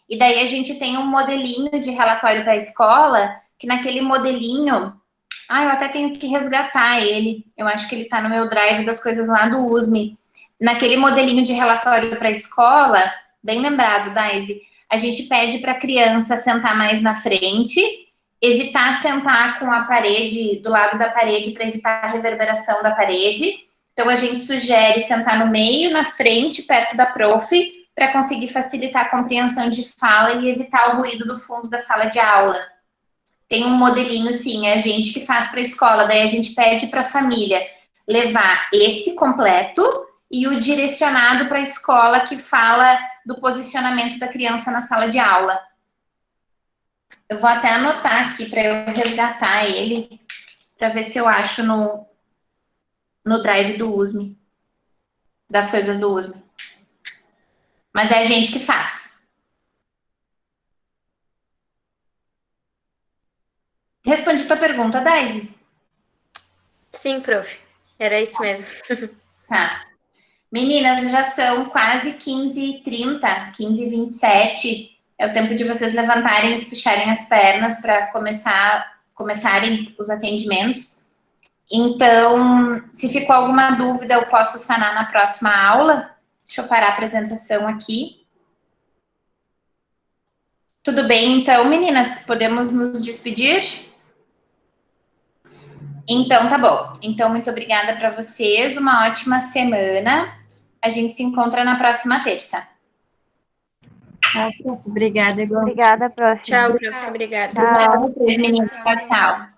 E daí a gente tem um modelinho de relatório para a escola, que naquele modelinho, eu até tenho que resgatar ele. Eu acho que ele está no meu drive das coisas lá do USME. Naquele modelinho de relatório para a escola, bem lembrado, Daisy, a gente pede para a criança sentar mais na frente, evitar sentar com a parede, do lado da parede, para evitar a reverberação da parede. Então, a gente sugere sentar no meio, na frente, perto da prof, para conseguir facilitar a compreensão de fala e evitar o ruído do fundo da sala de aula. Tem um modelinho, sim, é a gente que faz para a escola, daí a gente pede para a família levar esse completo e o direcionado para a escola que fala do posicionamento da criança na sala de aula. Eu vou até anotar aqui para eu resgatar ele, para ver se eu acho no drive do USME, das coisas do USME. Mas é a gente que faz. Respondi tua pergunta, Daisy? Sim, prof. Era isso mesmo. Tá. Meninas, já são quase 15h30, 15h27. É o tempo de vocês levantarem e puxarem as pernas para começarem os atendimentos. Então, se ficou alguma dúvida, eu posso sanar na próxima aula. Deixa eu parar a apresentação aqui. Tudo bem, então, meninas? Podemos nos despedir? Então, tá bom. Então, muito obrigada para vocês. Uma ótima semana. A gente se encontra na próxima terça. Tchau, prof. Obrigada, igual. Obrigada, prof. Tchau, prof. Obrigada. Tchau. Obrigada, meninas. Tchau, tchau.